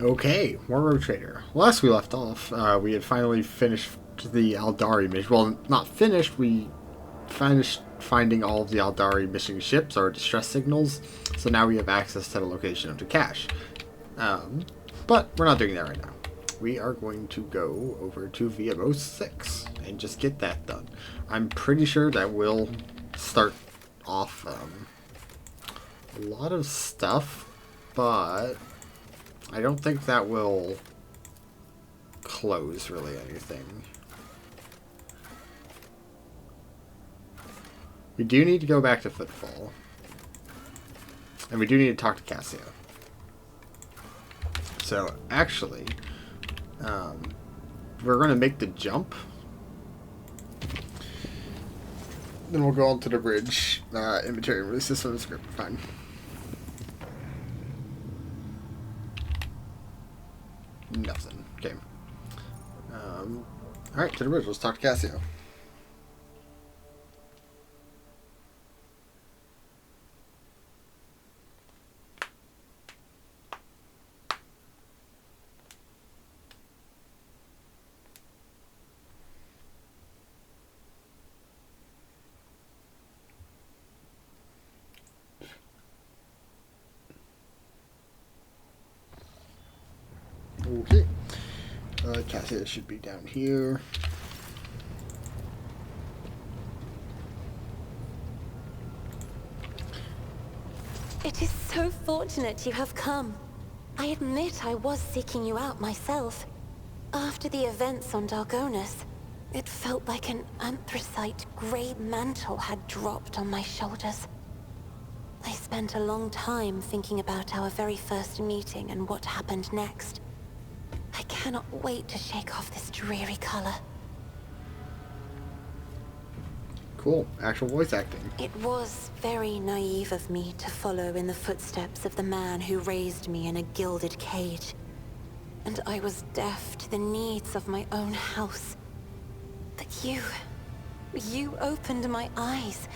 Okay, Warroad Trader. Last we left off, we had finally finished the Aldari mission. Well, not finished, we finished finding all of the Aldari missing ships or distress signals, so now we have access to the location of the cache. But we're not doing that right now. We are going to go over to Vheabos 6 and just get that done. I'm pretty sure that will start off a lot of stuff, but I don't think that will close really anything. We do need to go back to Footfall. And we do need to talk to Cassio. So, actually, we're going to make the jump. Then we'll go on to the bridge. Inventory release system script. Fine. Nothing. Okay. Alright, to the bridge. Let's talk to Cassio. Okay. Cassio should be down here. It is so fortunate you have come. I admit I was seeking you out myself. After the events on Dargonus, it felt like an anthracite grey mantle had dropped on my shoulders. I spent a long time thinking about our very first meeting and what happened next. I cannot wait to shake off this dreary color. Cool. Actual voice acting. It was very naive of me to follow in the footsteps of the man who raised me in a gilded cage. And I was deaf to the needs of my own house. But you opened my eyes.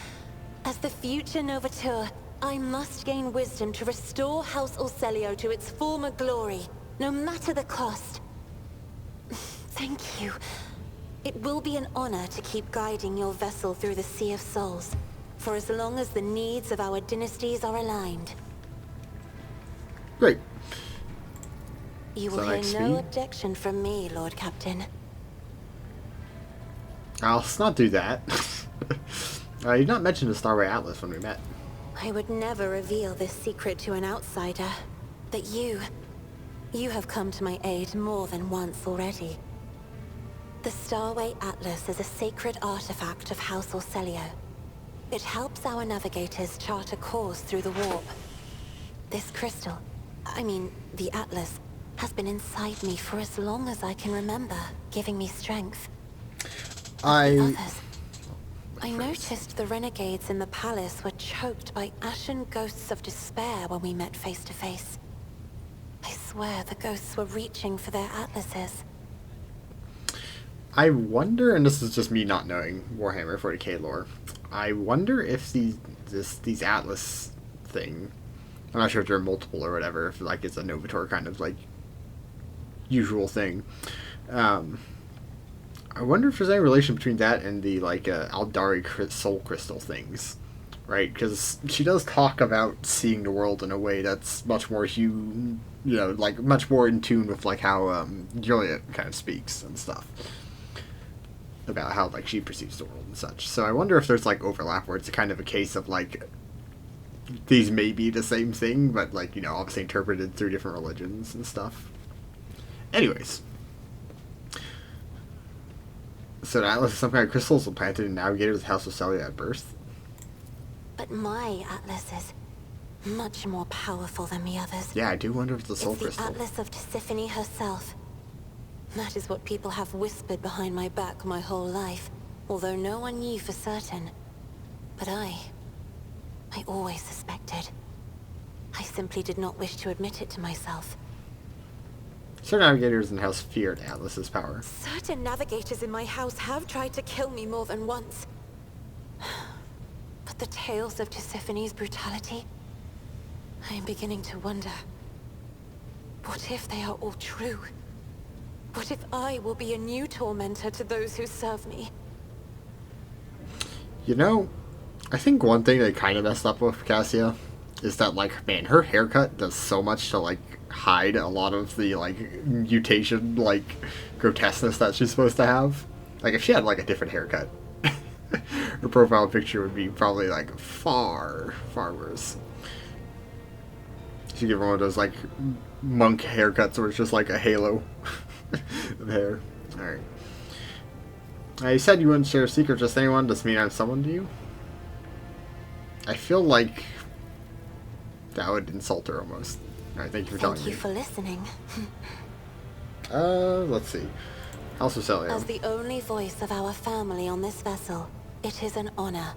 As the future Novateur, I must gain wisdom to restore House Orselio to its former glory, no matter the cost. Thank you. It will be an honor to keep guiding your vessel through the Sea of Souls, for as long as the needs of our dynasties are aligned. Great. You will hear no objection from me, Lord Captain. Let's not do that. You did not mention the Starway Atlas when we met. I would never reveal this secret to an outsider. But you have come to my aid more than once already. The Starway Atlas is a sacred artifact of House Orselio. It helps our navigators chart a course through the warp. This crystal, the Atlas, has been inside me for as long as I can remember, giving me strength. I noticed the renegades in the palace were choked by ashen ghosts of despair when we met face to face. I swear the ghosts were reaching for their atlases. I wonder, and this is just me not knowing Warhammer 40k lore, I wonder if these Atlas thing, I'm not sure if there are multiple or whatever, if like it's a Novator kind of like usual thing. I wonder if there's any relation between that and the like Aldari soul crystal things, right? Because she does talk about seeing the world in a way that's much more like much more in tune with like how Juliet kind of speaks and stuff about how like she perceives the world and such. So I wonder if there's like overlap where it's kind of a case of like these may be the same thing, but like obviously interpreted through different religions and stuff. Anyways. So the Atlas is some kind of crystals implanted in Navigator's House of Celia at birth. But my Atlas is much more powerful than the others. Yeah, I do wonder if it's the soul crystal. It's the Atlas of Tisiphone herself. That is what people have whispered behind my back my whole life, although no one knew for certain. But I always suspected. I simply did not wish to admit it to myself. Certain navigators in the house feared Atlas's power. Certain navigators in my house have tried to kill me more than once. But the tales of Tisiphone's brutality, I am beginning to wonder. What if they are all true? What if I will be a new tormentor to those who serve me? You know, I think one thing they kind of messed up with Cassia is that, like, man, her haircut does so much to, like, hide a lot of the, like, mutation, like, grotesqueness that she's supposed to have. Like, if she had, like, a different haircut, her profile picture would be probably, like, far, far worse. She give her one of those, like, monk haircuts where it's just, like, a halo of hair. Alright. You said you wouldn't share secrets with anyone. Does mean I'm someone to you? I feel like that would insult her almost. Alright, thank you for telling me. Thank you for listening. Let's see. House of Celio. As the only voice of our family on this vessel, it is an honor.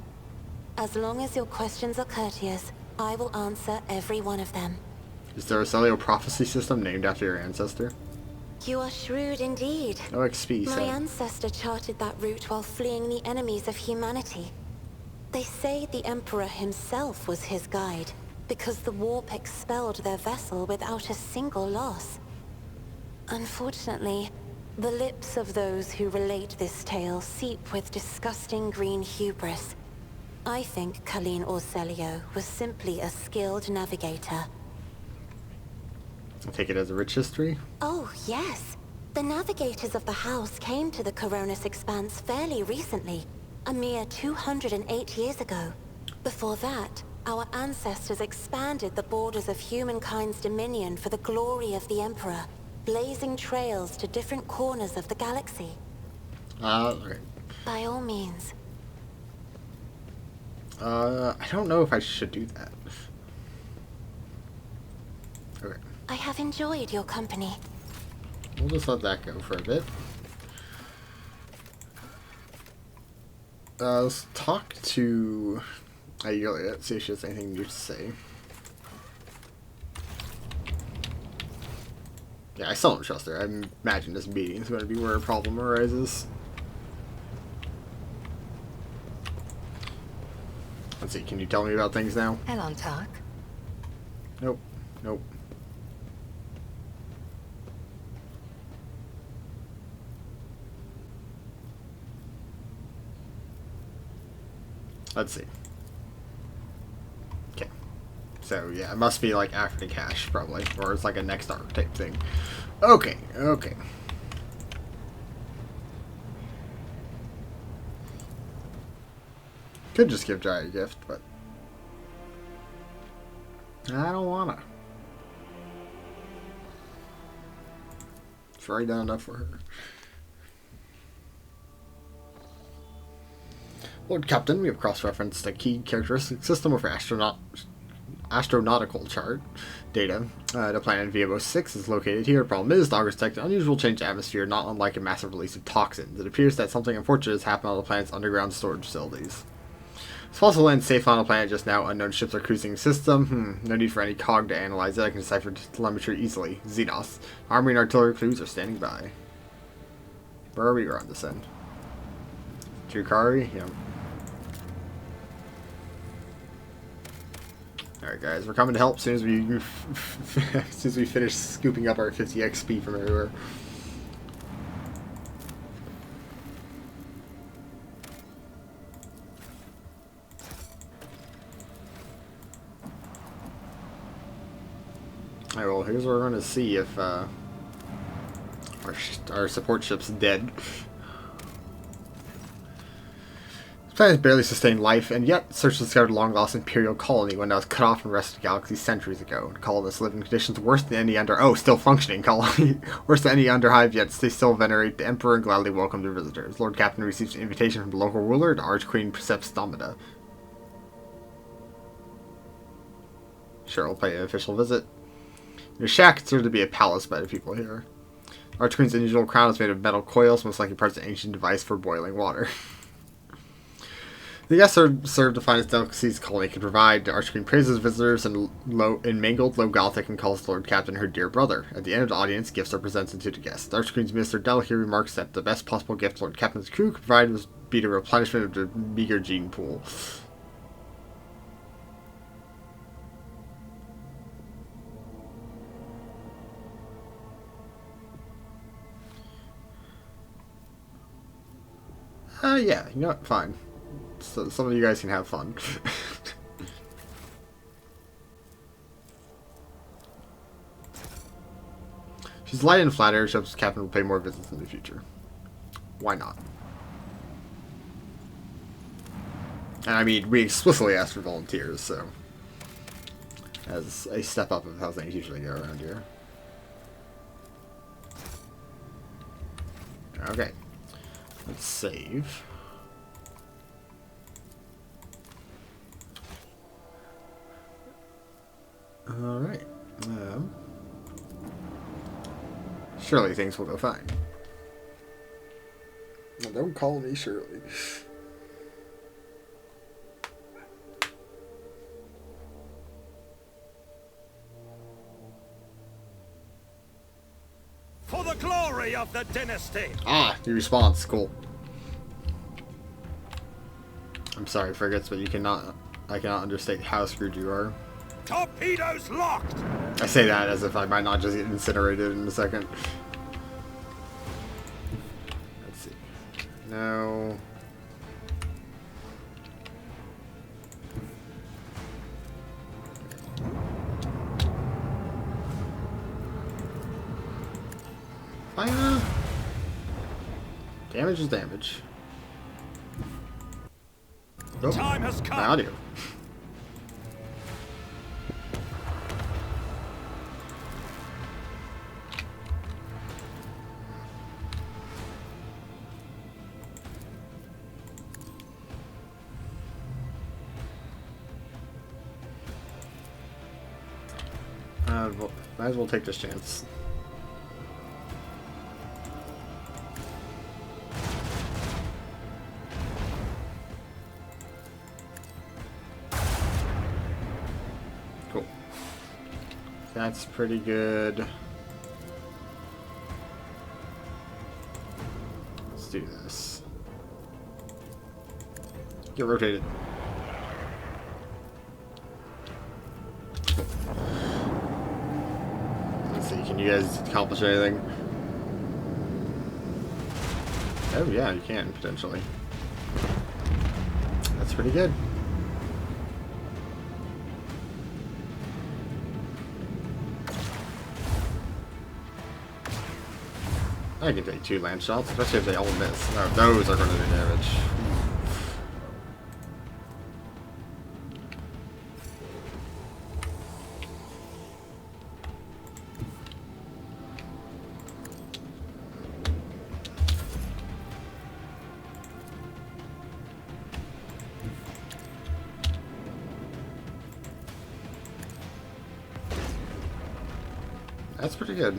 As long as your questions are courteous, I will answer every one of them. Is there a Celio prophecy system named after your ancestor? You are shrewd indeed. No XP, My so. ancestor charted that route while fleeing the enemies of humanity. They say the Emperor himself was his guide, because the warp expelled their vessel without a single loss. Unfortunately, the lips of those who relate this tale seep with disgusting green hubris. I think Colleen Orselio was simply a skilled navigator. I take it as a rich history. Oh, yes. The navigators of the house came to the Coronis Expanse fairly recently, a mere 208 years ago. Before that, our ancestors expanded the borders of humankind's dominion for the glory of the Emperor, blazing trails to different corners of the galaxy. Okay. By all means. I don't know if I should do that. Okay. I have enjoyed your company. We'll just let that go for a bit. Let's talk to Ayulia, see if she has anything new to say. Yeah, I still don't trust her. I imagine this meeting is going to be where a problem arises. Let's see, can you tell me about things now? Elon talk. Nope. Nope. Let's see. Okay. So, yeah, it must be, like, after the cache, probably. Or it's, like, a next arc type thing. Okay, okay. Could just give Jai a gift, but... I don't wanna. It's already done enough for her. Lord Captain, we have cross-referenced a key characteristic system of astronautical chart data. The planet Vheabos 6 is located here. The problem is, the augurs detect an unusual change in atmosphere, not unlike a massive release of toxins. It appears that something unfortunate has happened on the planet's underground storage facilities. It's possible to land safe on the planet just now. Unknown ships are cruising the system. No need for any cog to analyze it. I can decipher telemetry easily. Xenos. Armory and artillery crews are standing by. Where are we on this end? Drukari? Yeah. Alright guys, we're coming to help as soon as we finish scooping up our 50 XP from everywhere. Alright, well here's where we're going to see if our support ship's dead. Planets barely sustain life, and yet search discovered a long-lost Imperial colony when that was cut off from the rest of the galaxy centuries ago. The colonists live in conditions worse than any still functioning colony. Worse than any underhive, yet they still venerate the Emperor and gladly welcome their visitors. Lord Captain receives an invitation from the local ruler, the Archqueen Precepts Domida. Sure, we'll pay an official visit. Your shack considered to be a palace by the people here. Archqueen's unusual crown is made of metal coils, most likely parts of an ancient device for boiling water. The guests are served the finest delicacies the colony can provide. The Archqueen praises visitors in mangled Low Gothic and calls Lord Captain her dear brother. At the end of the audience, gifts are presented to the guests. The Archqueen's Minister Delicate remarks that the best possible gift Lord Captain's crew could provide would be the replenishment of the meager gene pool. Yeah, you know what? Fine. So some of you guys can have fun. She's light and flattered. She hopes the captain will pay more visits in the future. Why not? And I mean, we explicitly asked for volunteers, so as a step up of how things usually go around here. Okay, let's save. All right. Surely things will go fine. Well, don't call me Shirley. For the glory of the dynasty! Ah, new response. Cool. I'm sorry, frigates, but I cannot understate how screwed you are. Torpedoes locked! I say that as if I might not just get incinerated in a second. Let's see. No. Fire. Damage is damage. Oh, Time has come. my audio. Might as well take this chance. Cool. That's pretty good. Let's do this. Get rotated. Let's see, can you guys accomplish anything? Oh yeah, you can, potentially. That's pretty good. I can take 2 land shots, especially if they all miss. No, those are going to do damage. That's pretty good.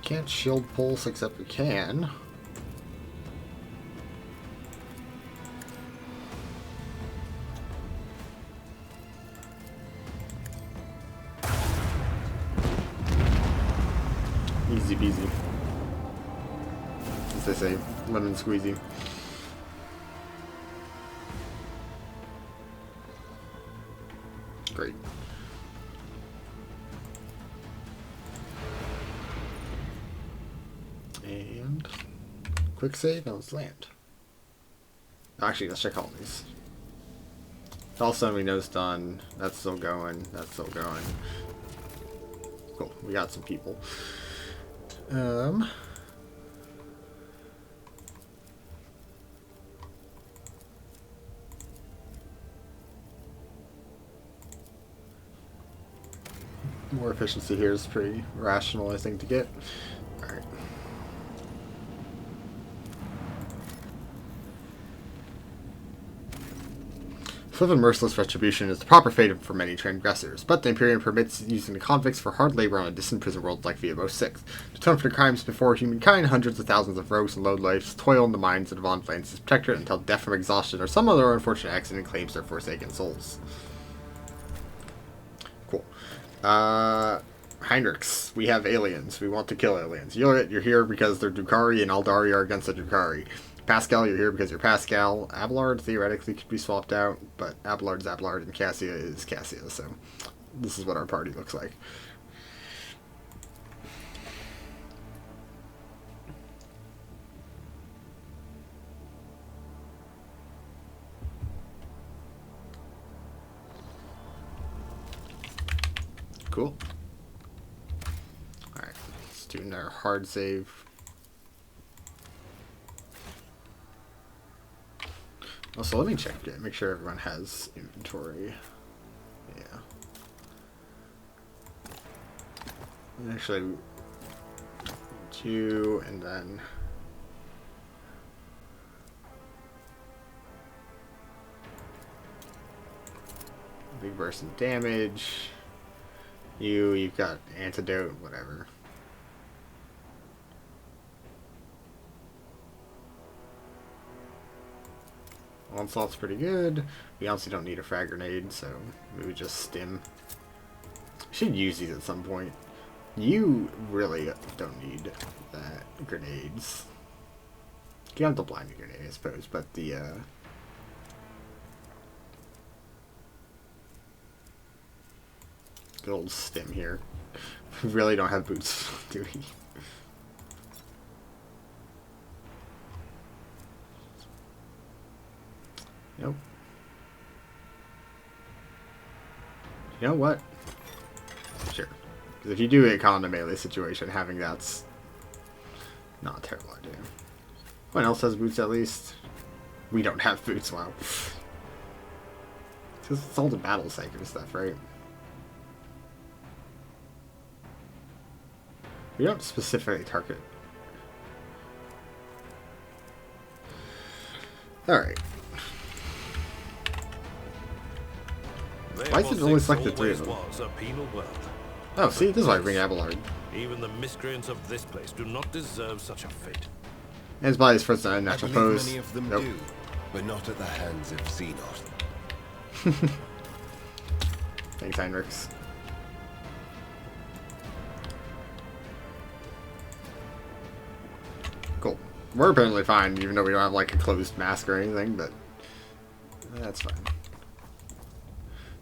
Can't shield pulse, except we can. Easy peasy. As they say, lemon squeezy. Great. And quick save, and let's land. Actually, let's check all these. Also, we know it's done. That's still going. That's still going. Cool. We got some people. More efficiency here is pretty rational, I think, to get. Alright. Swift and merciless retribution is the proper fate for many transgressors, but the Imperium permits using the convicts for hard labor on a distant prison world like Vheabos 6. To atone for the crimes before humankind, hundreds of thousands of rogues and lowlifes toil in the mines of Devon Plains to protect it until death from exhaustion or some other unfortunate accident claims their forsaken souls. Cool. Heinrichs, we have aliens. We want to kill aliens. You're here because they're Drukhari and Aldari are against the Drukhari. Pascal, you're here because you're Pascal. Abelard theoretically could be swapped out, but Abelard's Abelard and Cassia is Cassia, so this is what our party looks like. Cool. Alright, let's do another hard save. Also, let me check it, make sure everyone has inventory. Yeah. Actually, 2, and then big burst in damage. You've got antidote, whatever. Onslaught's pretty good. We honestly don't need a frag grenade, so we would just stim. Should use these at some point. You really don't need grenades. You have the blinding grenade, I suppose, but the good old stim here. We really don't have boots, do we? Nope. You know what? Sure. Because if you do get caught in a melee situation, having that's not a terrible idea. Anyone else has boots at least? We don't have boots, wow. Because it's all the battle sacred stuff, right? We don't specifically target. Alright. Why is it only select the 3 of them? Oh, see, this is why I bring Abelard. Even the miscreants of this place do not deserve such a fate. And it's by his first natural foes. Many of them Nope. do, but not at the hands of Xenos. Thanks, Heinrichs. Cool. We're apparently fine, even though we don't have like a closed mask or anything, but that's fine.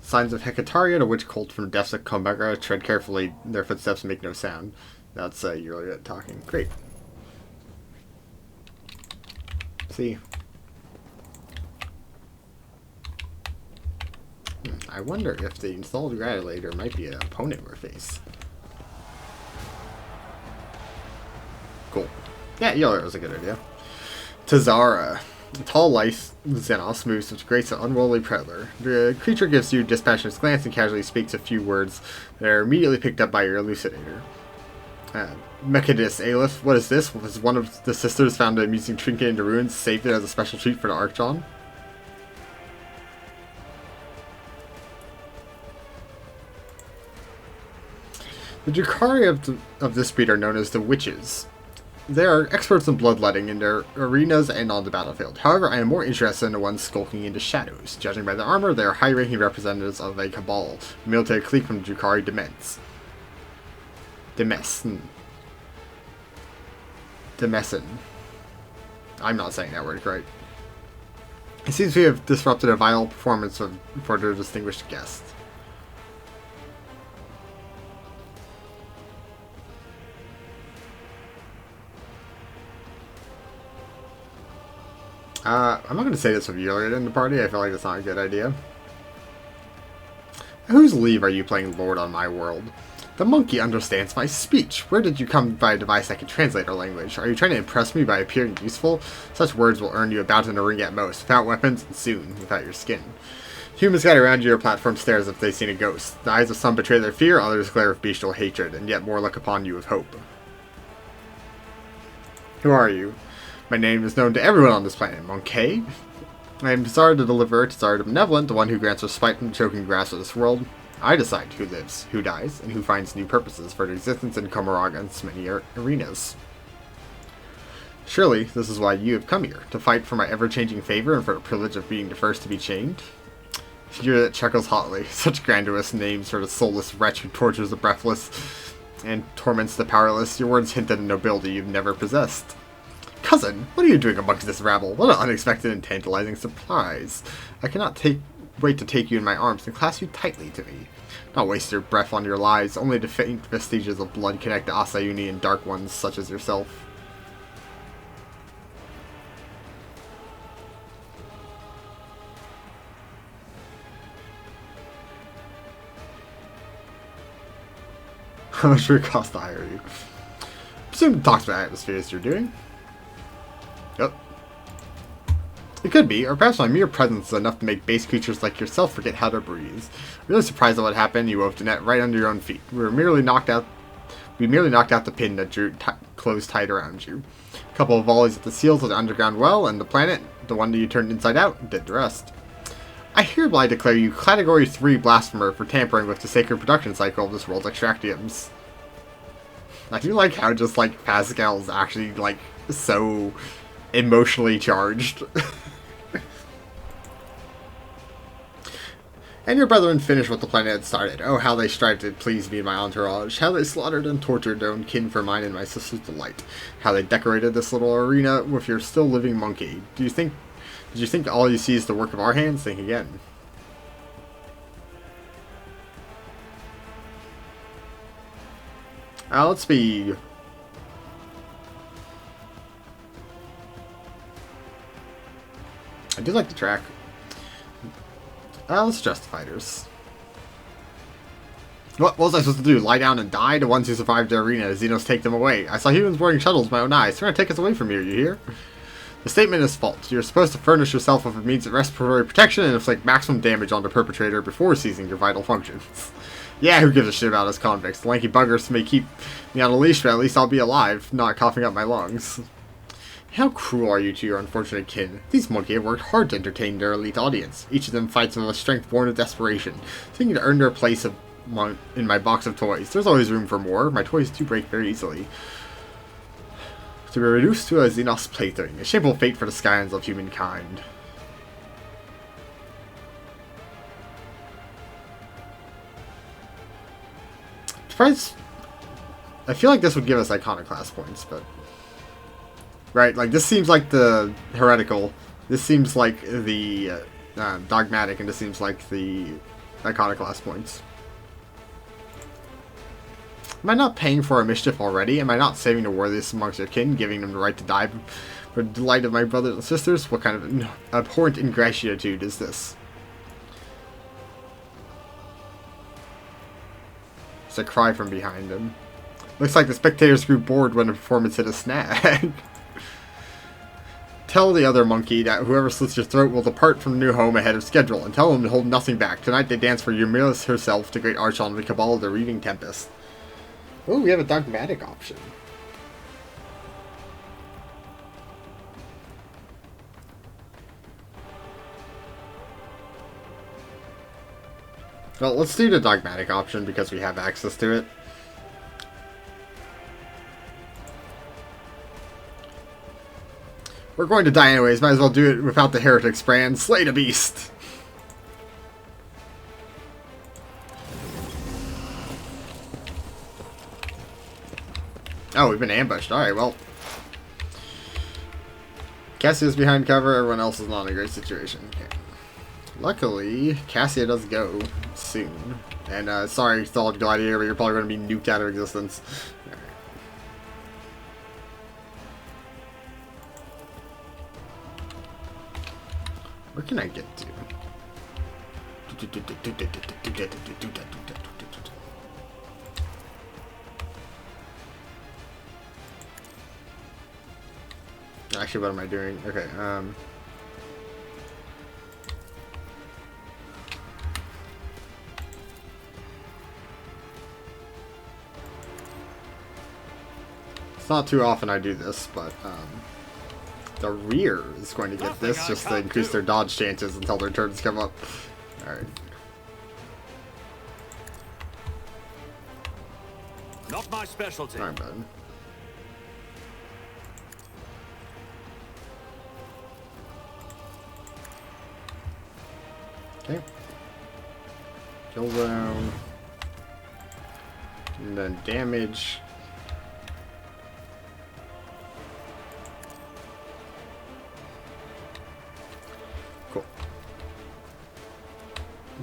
Signs of Hecataria, a witch cult from the depths of Combagra. Tread carefully, their footsteps make no sound. That's you're talking. Great. See. I wonder if the installed Gratilator might be an opponent we're face. Cool. Yeah, Yoler was a good idea. Tazara. A tall, lithe Xenos moves with grace an unruly predator. The creature gives you a dispassionate glance and casually speaks a few words that are immediately picked up by your elucidator. Mechadis Aleph, what is this? Was one of the sisters found an amusing trinket in the ruins, saved it as a special treat for the Archon? The Drukhari of this breed are known as the Witches. They are experts in bloodletting in their arenas and on the battlefield. However, I am more interested in the ones skulking in the shadows. Judging by their armor, they are high-ranking representatives of a cabal, a military clique from the Drukhari Demessen. I'm not saying that word right. It seems we have disrupted a vital performance for their distinguished guest. I'm not going to say this with you in the party. I feel like that's not a good idea. Whose leave are you playing Lord on my world? The monkey understands my speech. Where did you come by a device that can translate our language? Are you trying to impress me by appearing useful? Such words will earn you a bout in the ring at most, without weapons, and soon, without your skin. Humans gather around your platform stare as if they've seen a ghost. The eyes of some betray their fear, others glare with bestial hatred, and yet more look upon you with hope. Who are you? My name is known to everyone on this planet, Monkey. I am Tazara the Deliverer, Tazara the Benevolent, the one who grants respite from the choking grasp of this world. I decide who lives, who dies, and who finds new purposes for their existence in Comoraga's many arenas. Surely, this is why you have come here, to fight for my ever-changing favor and for the privilege of being the first to be chained? Fear that chuckles hotly, such grandiose names for the soulless wretch who tortures the breathless and torments the powerless. Your words hint at a nobility you've never possessed. Cousin, what are you doing amongst this rabble? What an unexpected and tantalizing surprise. I cannot wait to take you in my arms and clasp you tightly to me. Not waste your breath on your lies, only to faint vestiges of blood connect to Asayuni and dark ones such as yourself. How much would it cost to hire you? Presume it talks about atmospheres you're doing. Yep. It could be, or perhaps my mere presence is enough to make base creatures like yourself forget how to breathe. Really surprised at what happened, you wove the net right under your own feet. We merely knocked out the pin that drew closed tight around you. A couple of volleys at the seals of the underground well, and the planet, the one that you turned inside out, did the rest. I hereby declare you Category 3 blasphemer for tampering with the sacred production cycle of this world's extractiums. I do like how just, like, Pascal's actually, like, so emotionally charged. And your brethren finished what the planet had started. Oh, how they strived to please me and my entourage. How they slaughtered and tortured their own kin for mine and my sister's delight. How they decorated this little arena with your still living monkey. Did you think all you see is the work of our hands? Think again. Let's be... I do like the track. Let's adjust the fighters. What was I supposed to do? Lie down and die? The ones who survived the arena, Xenos take them away. I saw humans boarding shuttles with my own eyes. They're gonna take us away from here, you hear? The statement is false. You're supposed to furnish yourself with a means of respiratory protection and inflict maximum damage on the perpetrator before seizing your vital functions. Yeah, who gives a shit about us convicts? The lanky buggers may keep me on a leash, but at least I'll be alive, not coughing up my lungs. How cruel are you to your unfortunate kin? These monkey have worked hard to entertain their elite audience. Each of them fights with a strength born of desperation, seeking to earn their place in my box of toys. There's always room for more. My toys do break very easily. To be reduced to a Xenos plaything, a shameful fate for the scions of humankind. Surprised. I feel like this would give us iconoclast points, but... Right, like, this seems like the heretical. This seems like the dogmatic, and this seems like the iconoclast points. Am I not paying for a mischief already? Am I not saving the worthiest amongst your kin, giving them the right to die for the delight of my brothers and sisters? What kind of abhorrent ingratitude is this? It's a cry from behind him. Looks like the spectators grew bored when the performance hit a snag. Tell the other monkey that whoever slits your throat will depart from the new home ahead of schedule, and tell him to hold nothing back. Tonight they dance for Eumelis herself, the great archon of the Cabal of the Reading Tempest. Oh, we have a dogmatic option. Well, let's do the dogmatic option because we have access to it. We're going to die anyways, might as well do it without the heretics brand. Slay the beast! Oh, we've been ambushed. Alright, well. Cassia's behind cover, everyone else is not in a great situation. Okay. Luckily, Cassia does go soon. And, sorry, Solid Gladiator, but you're probably going to be nuked out of existence. Alright. Where can I get to? Actually, what am I doing? Okay, it's not too often I do this, but, the rear is going to get this just to increase their dodge chances until their turns come up. Alright. Not my specialty. Alright, bud. Okay. Kill zone. And then damage.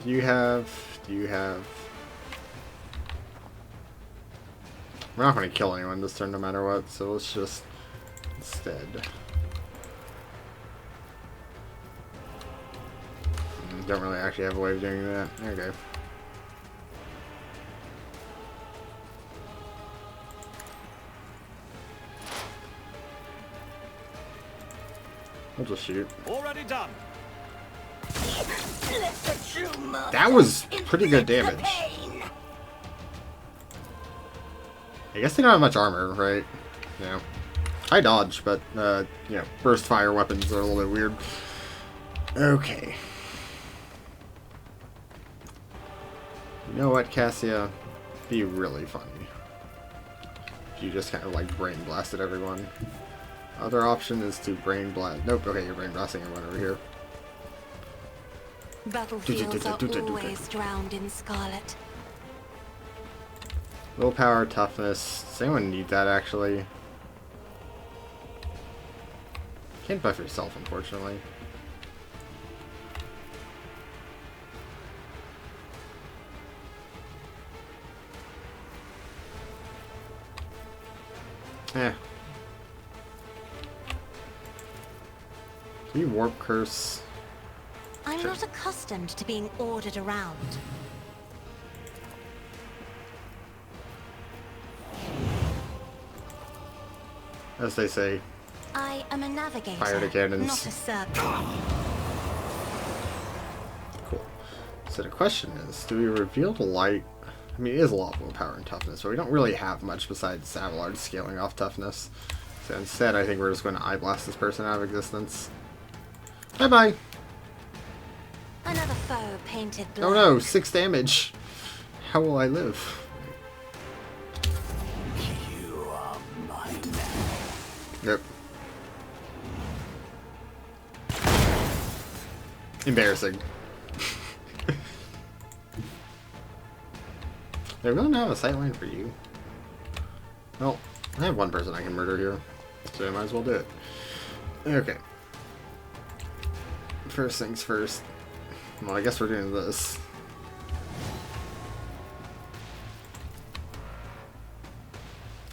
Do you have... We're not going to kill anyone this turn no matter what, so let's just... Instead... Don't really actually have a way of doing that. Okay. We'll just shoot. Already done. That was pretty good damage. I guess they don't have much armor, right? Yeah. I dodge, but, you know, burst fire weapons are a little bit weird. Okay. You know what, Cassia? Be really funny. You just kind of, like, brain blasted everyone. Other option is to brain blast. Nope, okay, you're brain blasting everyone over here. Battlefields are always drowned in scarlet. Willpower, toughness. Does anyone need that, actually? Can't buff yourself, unfortunately. Eh. Can you warp curse? I'm Sure. not accustomed to being ordered around. As they say, I am a navigator, fire the cannons. not a servant. Cool. So the question is, do we reveal the light? I mean, it is a lot of willpower and toughness, but we don't really have much besides Avalard scaling off toughness. So instead, I think we're just going to eye blast this person out of existence. Bye-bye! Another foe painted black. Oh no, 6 damage! How will I live? You are mine. Yep. Embarrassing. They really don't have a sightline for you. Well, I have one person I can murder here, so I might as well do it. Okay. First things first. Well, I guess we're doing this.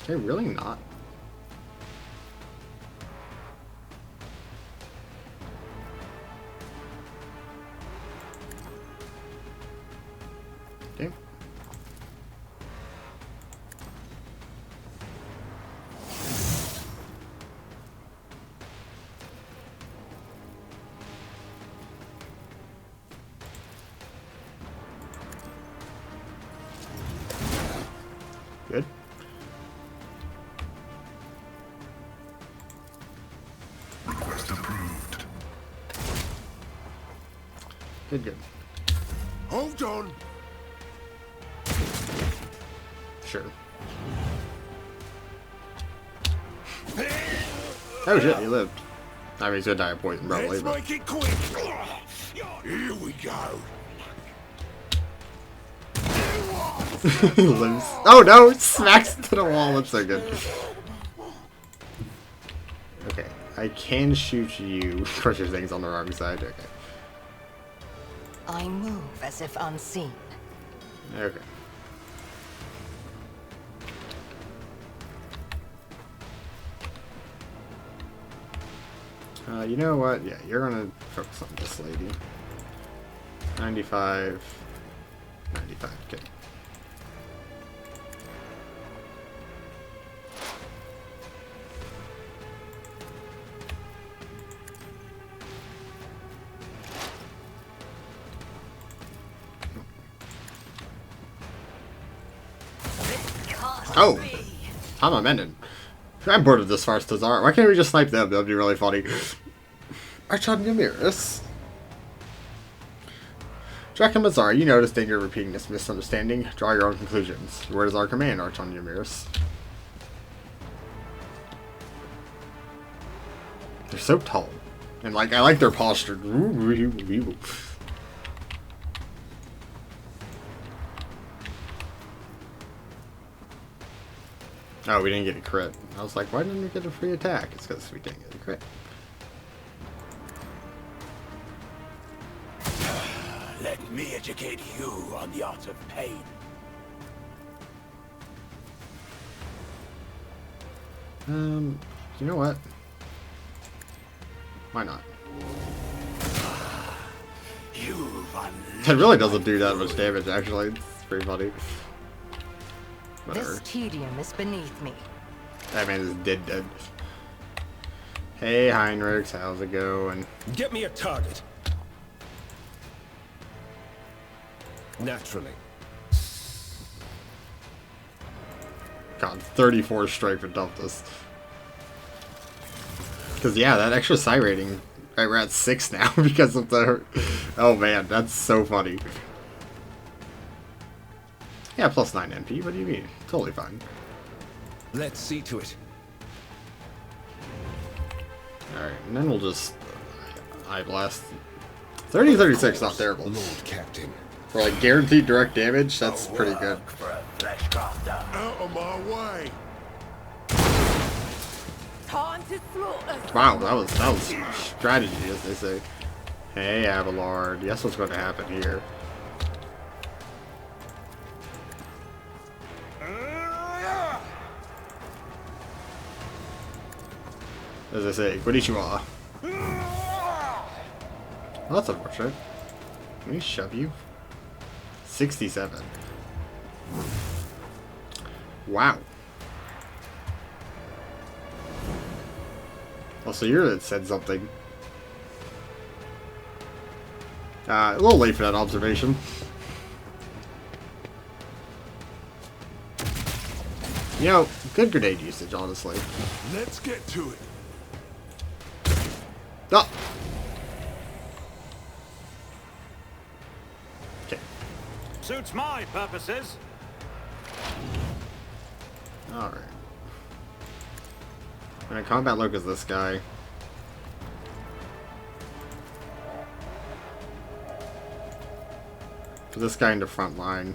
Okay, really not. Okay. Good. Request approved. Good, good. Hold on. Sure. Oh shit, he lived. I mean, he's gonna die of poison probably, Let's but... make it quick. Here we go. He lives. Oh no! It smacks into the wall. That's so good. Okay, I can shoot you. Of course, your thing's on the wrong side. Okay. I move as if unseen. Okay. You know what? Yeah, you're gonna focus on this lady. 95. 95. Okay. Oh! I'm amended. I'm bored of this farce, Tazar. Why can't we just snipe them? That'd be really funny. Archon Yamiris. Drac and Mazar, you notice danger of repeating this misunderstanding. Draw your own conclusions. Where does our command, Archon Yamiris? They're so tall. And, like, I like their posture. Oh, we didn't get a crit. I was like, why didn't we get a free attack? It's because we didn't get a crit. Let Let me educate you on the art of pain. You know what? Why not? You've It really doesn't do that much damage, actually. It's pretty funny. Whatever. This tedium is beneath me. That man is dead. Hey, Heinrichs, how's it going? Get me a target. Naturally. God, 34 strike for Dumptus. Because, yeah, that extra psi rating, right, we're at 6 now because of the... Oh, man, that's so funny. Yeah, plus 9 MP, what do you mean? Totally fine. Let's see to it. Alright, and then we'll just... Eye Blast. 30-36, not terrible. Lord Captain. For, like, guaranteed direct damage, that's pretty good. for a flesh crafter. Out of my way. Time to slaughter. Wow, that was strategy, as they say. Hey, Abelard. Guess what's going to happen here? As I say, konnichiwa. Well, that's unfortunate. Can we shove you? 67. Wow. Oh, so you're that said something. A little late for that observation. You know, good grenade usage, honestly. Let's get to it. Oh! Okay. Suits my purposes. Alright. I'm gonna combat look as this guy. Put this guy into front line.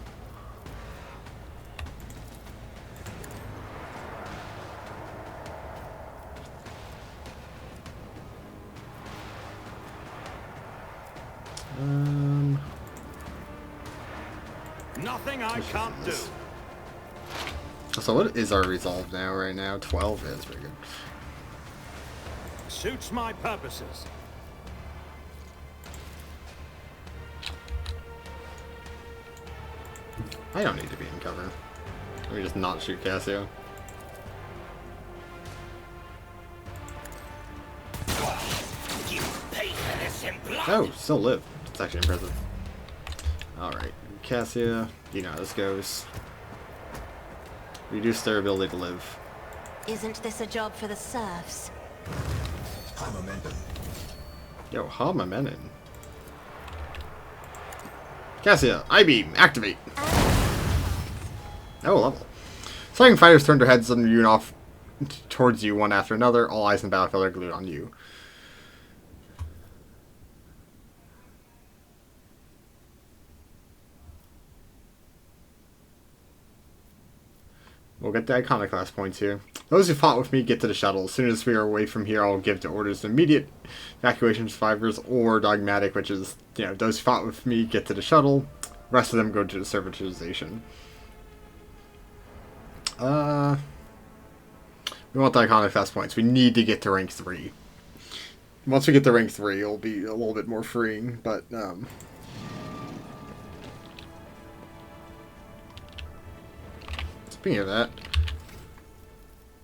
Nothing I can't do. So what is our resolve now, right now? 12 is pretty good. Suits my purposes. I don't need to be in cover. Let me just not shoot Cassio. You pay for this in blood. Oh, still live. It's actually impressive. Alright, Cassia, you know how this goes. Reduce their ability to live. Isn't this a job for the serfs? Yo, Hamamenin. Cassia, I-beam, activate! Oh, level. Striking fighters turn their heads on you and off towards you one after another. All eyes in the battlefield are glued on you. We'll get the iconoclast points here. Those who fought with me get to the shuttle. As soon as we are away from here, I'll give the orders to immediate evacuation survivors, or dogmatic, which is, you know, those who fought with me get to the shuttle. The rest of them go to the servitization. We want the iconoclast points. We need to get to rank 3. Once we get to rank 3, it'll be a little bit more freeing, but, speaking of that,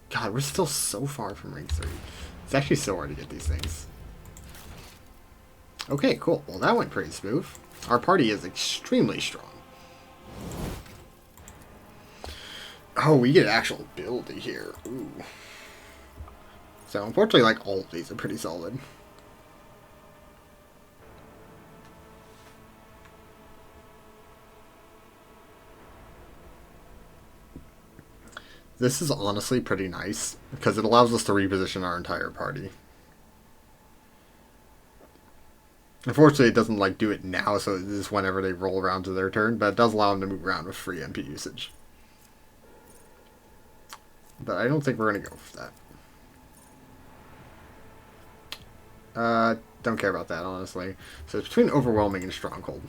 God, we're still so far from rank 3. It's actually so hard to get these things. Okay, cool. Well, that went pretty smooth. Our party is extremely strong. Oh, we get actual ability here. Ooh. So, unfortunately, like, all of these are pretty solid. This is honestly pretty nice, because it allows us to reposition our entire party. Unfortunately, it doesn't, like, do it now, so it is whenever they roll around to their turn, but it does allow them to move around with free MP usage. But I don't think we're going to go for that. Don't care about that, honestly. So it's between Overwhelming and Stronghold.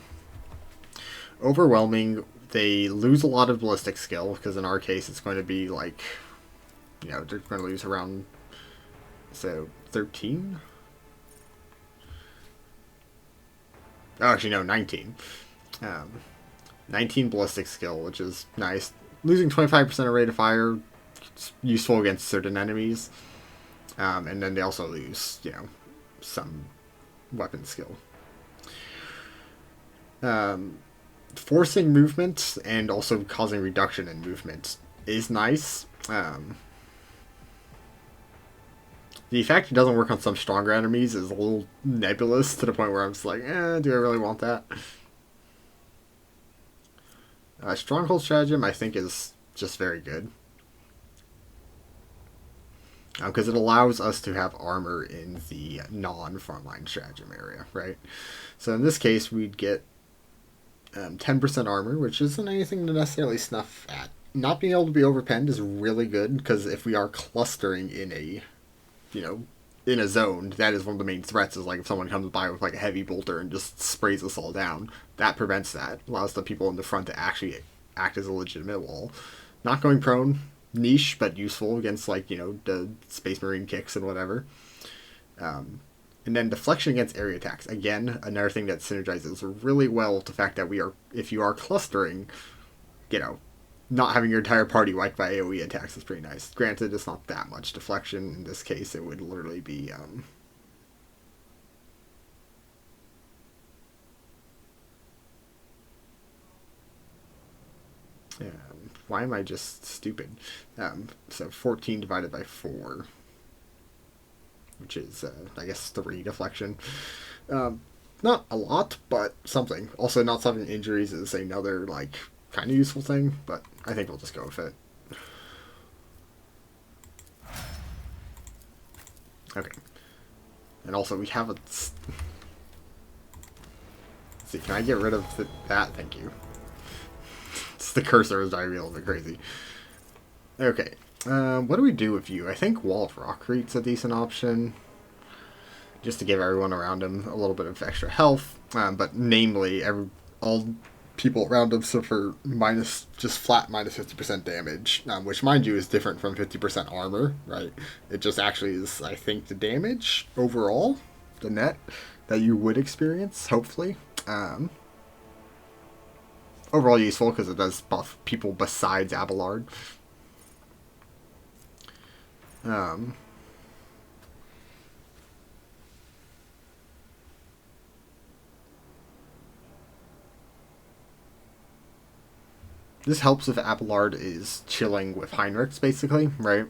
overwhelming. They lose a lot of ballistic skill, because in our case it's going to be like, you know, they're going to lose around, so 13? Oh, actually, no, 19. 19 ballistic skill, which is nice. Losing 25% of rate of fire, it's useful against certain enemies. And then they also lose, you know, some weapon skill. Forcing movement and also causing reduction in movement is nice. The fact it doesn't work on some stronger enemies is a little nebulous, to the point where I'm just like, do I really want that? Stronghold Stratagem, I think, is just very good. Because it allows us to have armor in the non-frontline stratagem area, right? So in this case, we'd get 10% armor, which isn't anything to necessarily snuff at. Not being able to be overpenned is really good, because if we are clustering in a, you know, in a zone, that is one of the main threats, is like if someone comes by with like a heavy bolter and just sprays us all down. That prevents that. Allows the people in the front to actually act as a legitimate wall. Not going prone, niche, but useful against, like, you know, the Space Marine kicks and whatever. And then deflection against area attacks. Again, another thing that synergizes really well with the fact that if you are clustering, you know, not having your entire party wiped by AoE attacks is pretty nice. Granted, it's not that much deflection. In this case, it would literally be, why am I just stupid? So 14 divided by 4, which is, I guess, 3 deflection. Not a lot, but something. Also, not suffering injuries is another, like, kind of useful thing, but I think we'll just go with it. Okay. And also, we have a... Let's see, can I get rid of that? Thank you. The cursor is driving me a little bit crazy. Okay, what do we do with you? I think Wall of Rockrete's a decent option, just to give everyone around him a little bit of extra health. But namely, all people around him suffer just flat minus 50% damage, which, mind you, is different from 50% armor, right? It just actually is, I think, the damage overall, the net that you would experience, hopefully. Overall useful, because it does buff people besides Abelard. This helps if Abelard is chilling with Heinrichs, basically, right?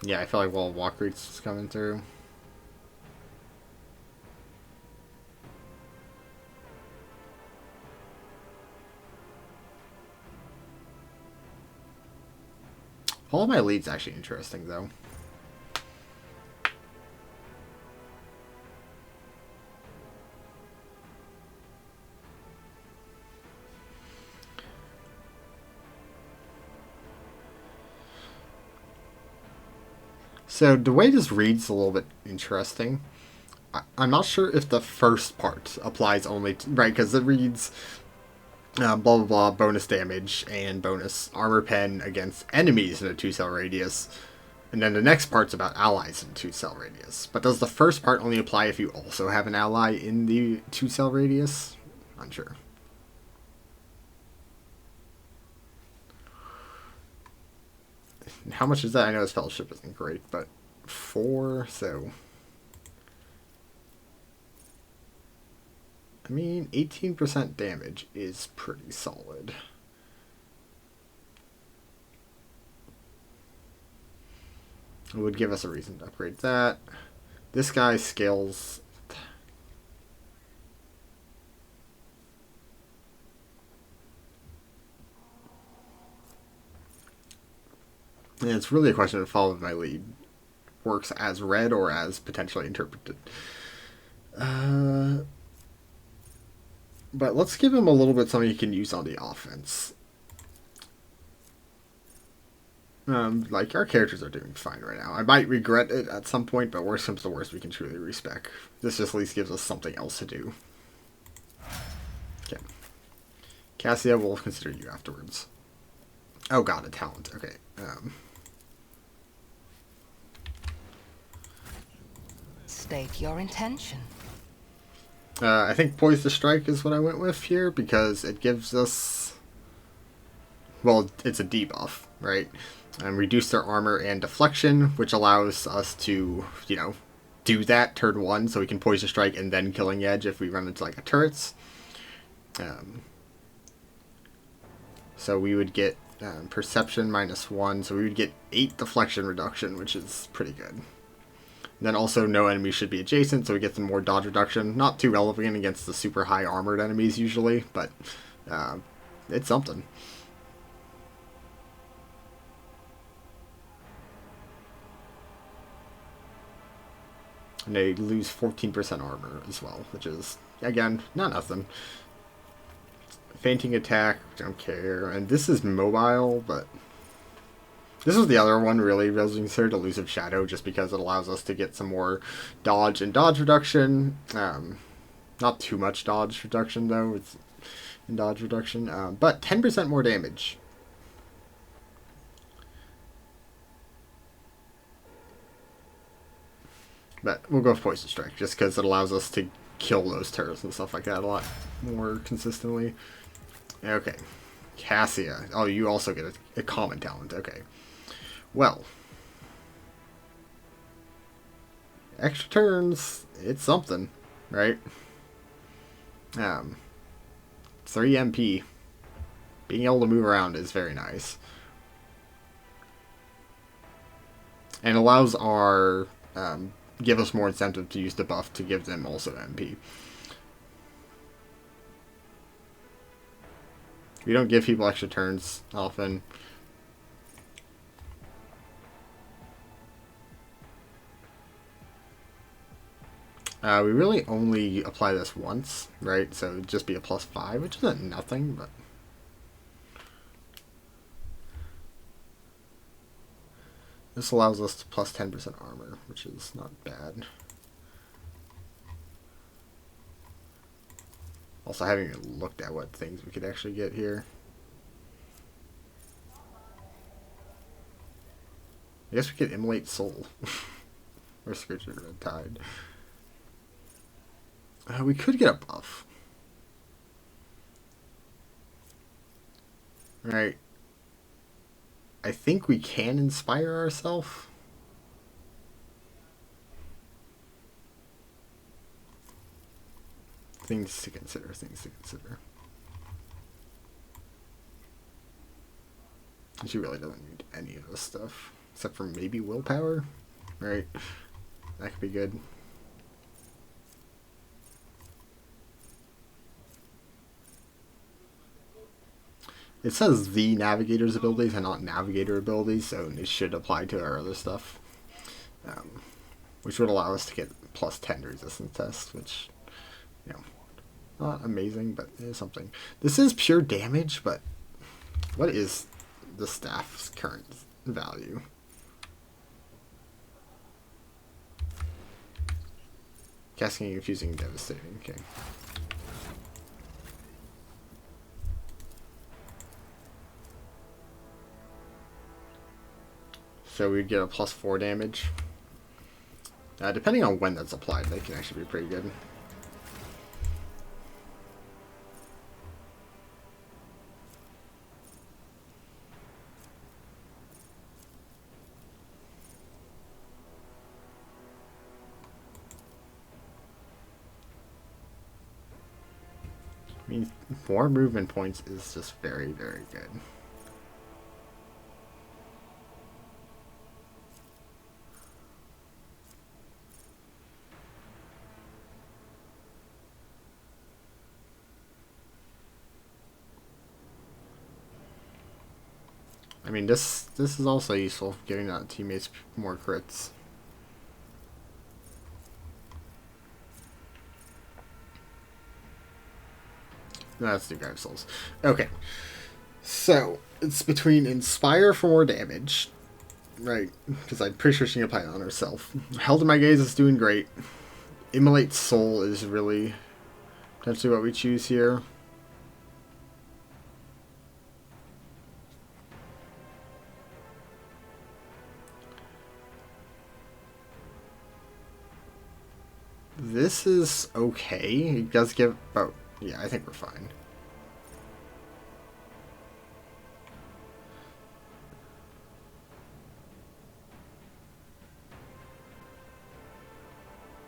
Yeah, I feel like Wall of Walkreats is coming through. All of my leads actually interesting, though. So the way this reads is a little bit interesting. I'm not sure if the first part applies only to, right, because it reads blah blah blah, bonus damage and bonus armor pen against enemies in a 2-cell radius. And then the next part's about allies in 2-cell radius. But does the first part only apply if you also have an ally in the 2-cell radius? Unsure. How much is that? I know his fellowship isn't great, but 4, so... I mean, 18% damage is pretty solid. It would give us a reason to upgrade that. This guy scales... And it's really a question of follow my lead works as read or as potentially interpreted. But let's give him a little bit something he can use on the offense. Like, our characters are doing fine right now. I might regret it at some point, but worst comes to worst, we can truly respec. This just at least gives us something else to do. Okay. Cassia will consider you afterwards. Oh god, a talent. Okay. State your intention. I think Poise to Strike is what I went with here, because it gives us... Well, it's a debuff, right? And reduce their armor and deflection, which allows us to, you know, do that turn 1, so we can Poise to Strike and then Killing Edge if we run into, like, a turrets. So we would get Perception -1, so we would get 8 deflection reduction, which is pretty good. Then also no enemy should be adjacent, so we get some more dodge reduction. Not too relevant against the super high armored enemies usually, but it's something. And they lose 14% armor as well, which is, again, not nothing. Fainting attack, don't care. And this is mobile, but... This was the other one really considered Elusive Shadow, just because it allows us to get some more dodge and dodge reduction. Not too much dodge reduction, though. It's in dodge reduction. But 10% more damage. But we'll go with Poison Strike, just because it allows us to kill those turrets and stuff like that a lot more consistently. Okay. Cassia. Oh, you also get a common talent. Okay. Well. Extra turns. It's something, right? 3 MP. Being able to move around is very nice. And allows our... give us more incentive to use the buff to give them also MP. We don't give people extra turns often. We really only apply this once, right? So it'd just be a +5, which isn't nothing, but... This allows us to plus 10% armor, which is not bad. Also, I haven't even looked at what things we could actually get here. I guess we could Immolate Soul. Or Scourge of Red Tide. We could get a buff. Right. I think we can inspire ourselves. Things to consider, things to consider. She really doesn't need any of this stuff. Except for maybe willpower. Right. That could be good. It says the Navigator's abilities and not Navigator abilities, so it should apply to our other stuff. Which would allow us to get +10 resistance tests, which, you know, not amazing, but it is something. This is pure damage, but what is the staff's current value? Casting, Confusing, Devastating, okay. So we'd get a +4 damage. Depending on when that's applied, they can actually be pretty good. I mean, 4 movement points is just very, very good. I mean, this is also useful, giving out teammates more crits. That's the Souls. Okay. So, it's between Inspire for more damage, Right, because I'm pretty sure she can apply it on herself. Held in My Gaze is doing great. Immolate Soul is really potentially what we choose here. This is okay. It does give... Oh, yeah, I think we're fine.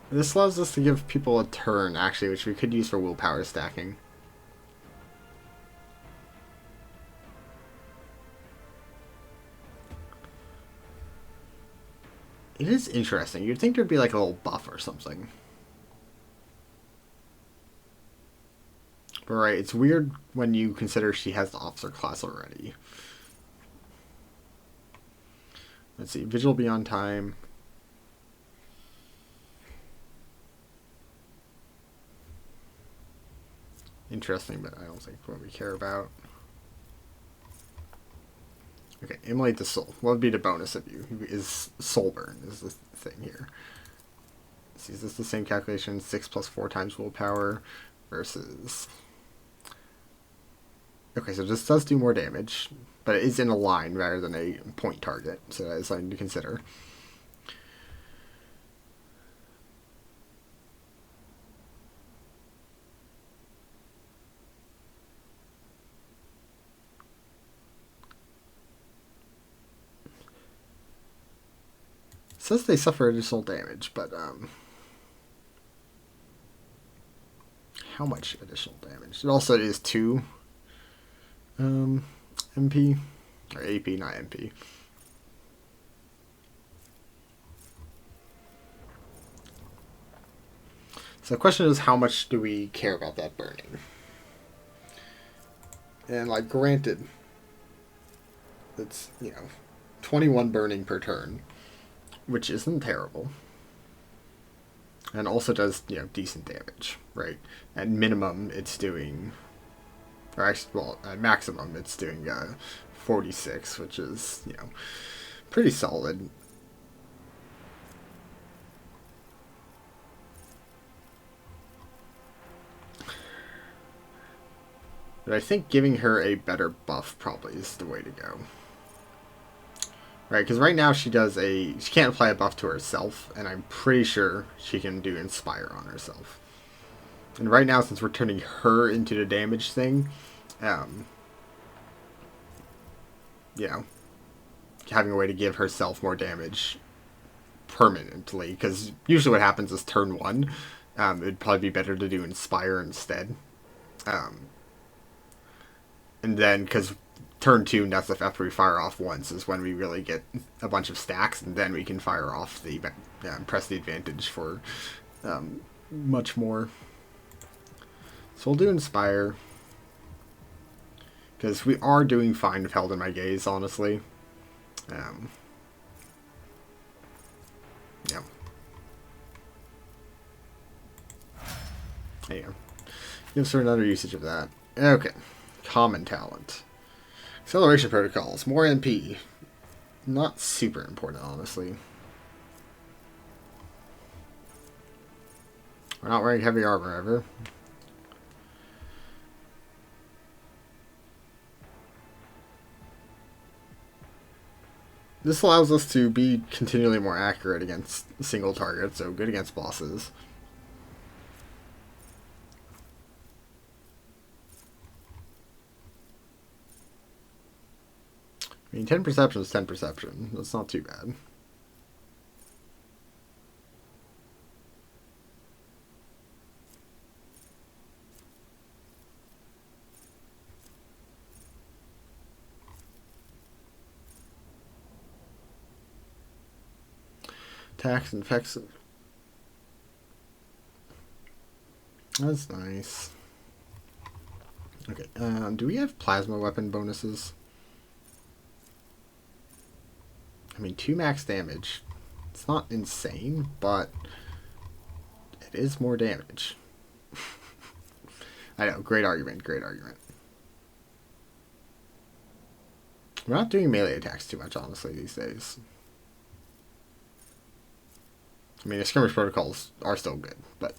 This allows us to give people a turn, actually, which we could use for willpower stacking. It is interesting. You'd think there'd be like a little buff or something. But right, it's weird when you consider she has the officer class already. Let's see, Vigil Beyond Time. Interesting, but I don't think what we care about. Okay, Immolate the Soul. What would be the bonus of you? Is Soul Burn is the thing here. See, is this the same calculation? 6 plus 4 times willpower versus... Okay, so this does do more damage, but it is in a line rather than a point target, so that is something to consider. It says they suffer additional damage, but how much additional damage? It also is 2 MP, or AP, not MP. So the question is, how much do we care about that burning? And like, granted, it's, 21 burning per turn, which isn't terrible. And also does, decent damage, right? At minimum, it's doing... Or actually, well, at maximum, it's doing 46, which is, pretty solid. But I think giving her a better buff probably is the way to go. Right, because right now she can't apply a buff to herself, and I'm pretty sure she can do Inspire on herself. And right now, since we're turning her into the damage thing, having a way to give herself more damage permanently, because usually what happens is turn 1, it'd probably be better to do Inspire instead. And then, because turn 2, and that's after we fire off once, is when we really get a bunch of stacks, and then we can fire off the, press the advantage for much more. So we'll do Inspire, because we are doing fine with Held in My Gaze, honestly. Yeah. There you go. Gives her another usage of that. Okay. Common talent. Acceleration protocols. More MP. Not super important, honestly. We're not wearing heavy armor ever. This allows us to be continually more accurate against single targets, so good against bosses. I mean, 10 perception is 10 perception. That's not too bad. Attacks and effects. That's nice. Okay, do we have plasma weapon bonuses? I mean, 2 max damage. It's not insane, but it is more damage. I know, great argument, great argument. We're not doing melee attacks too much, honestly, these days. I mean, the skirmish protocols are still good, but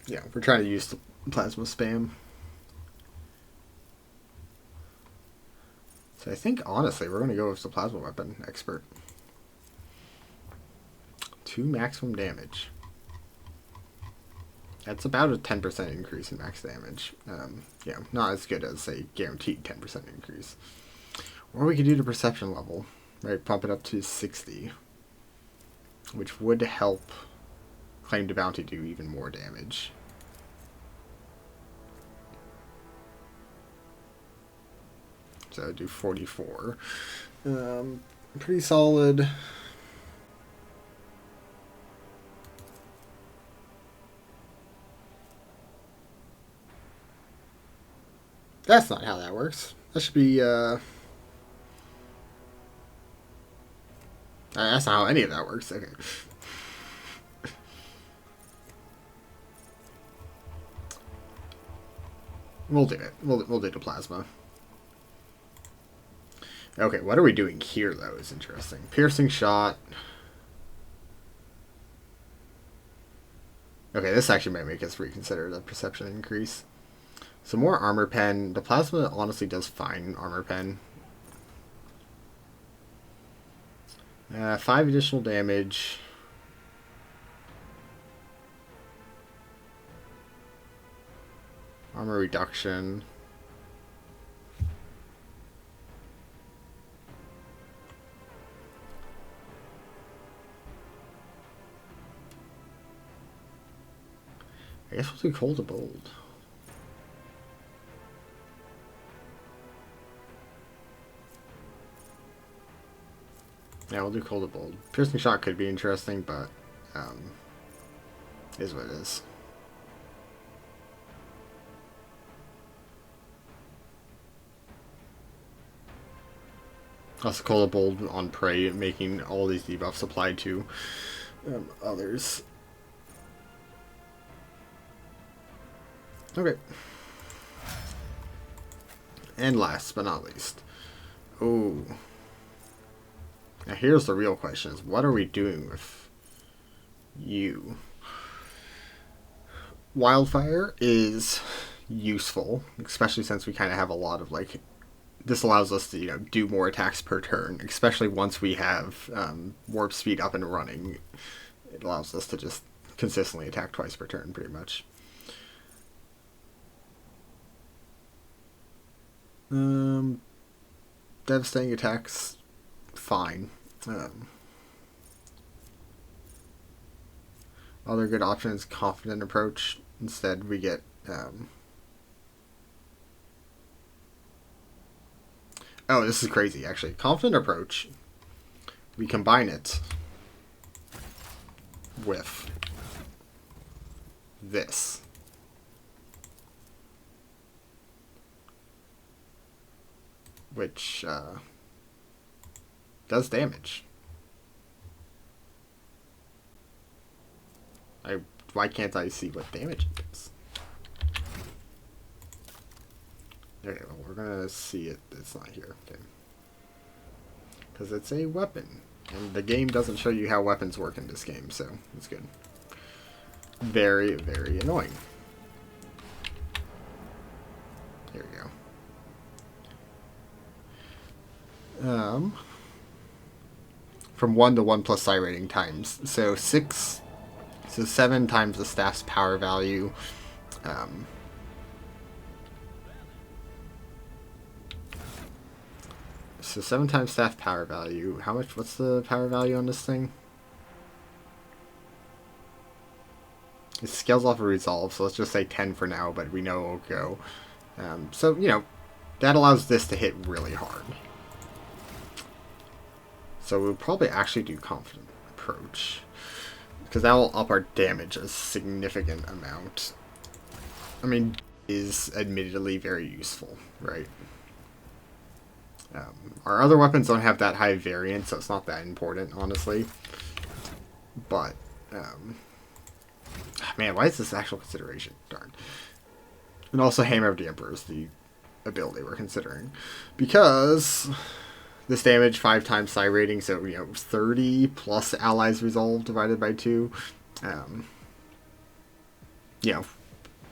yeah, we're trying to use the plasma spam. So I think, honestly, we're going to go with the plasma weapon expert. 2 maximum damage. That's about a 10% increase in max damage. Yeah, not as good as a guaranteed 10% increase. Or we could do the perception level, right? Pump it up to 60, which would help Claim to Bounty do even more damage. So do 44. Pretty solid. That's not how that works. That should be, that's not how any of that works. Okay. We'll do it. We'll do the plasma. Okay, what are we doing here, though, is interesting. Piercing shot. Okay, this actually might make us reconsider the perception increase. So more armor pen. The plasma honestly does fine armor pen. 5 additional damage. Armor reduction. I guess we'll do cold to bold. Yeah, we'll do cold to bold. Piercing shot could be interesting, but is what it is. Also, cold to bold on prey, making all these debuffs applied to others. Okay. And last but not least. Oh. Now here's the real question, is what are we doing with you? Wildfire is useful, especially since we kind of have a lot of, like, this allows us to, you know, do more attacks per turn, especially once we have warp speed up and running. It allows us to just consistently attack twice per turn, pretty much. Devastating attacks, fine. Other good option is confident approach. Instead, we get oh, this is crazy, actually. Confident approach. We combine it with this. Which does damage. Why can't I see what damage it does? Okay, well, we're gonna see it. It's not here. Okay. Because it's a weapon. And the game doesn't show you how weapons work in this game, so it's good. Very, very annoying. Here we go. From 1 to 1 plus psi rating times. So 7 times the staff's power value. So 7 times staff power value. How much? What's the power value on this thing? It scales off a resolve, so let's just say 10 for now, but we know it'll go. So, you know, that allows this to hit really hard. So we'll probably actually do confident approach, because that will up our damage a significant amount. I mean, is admittedly very useful, right? Our other weapons don't have that high variance, so it's not that important, honestly. But, man, why is this actual consideration? Darn. And also Hammer of the Emperor is the ability we're considering. Because this damage 5 times psi rating, so 30 plus allies resolve divided by 2.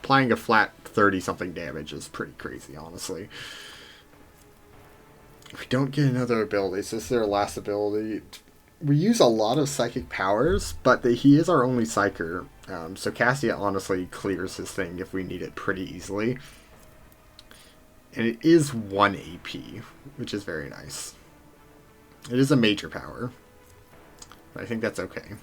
Applying a flat 30 something damage is pretty crazy, honestly. We don't get another ability, so this is our last ability. We use a lot of psychic powers, but he is our only psyker, so Cassia honestly clears his thing if we need it pretty easily. And it is 1 AP, which is very nice. It is a major power, but I think that's okay.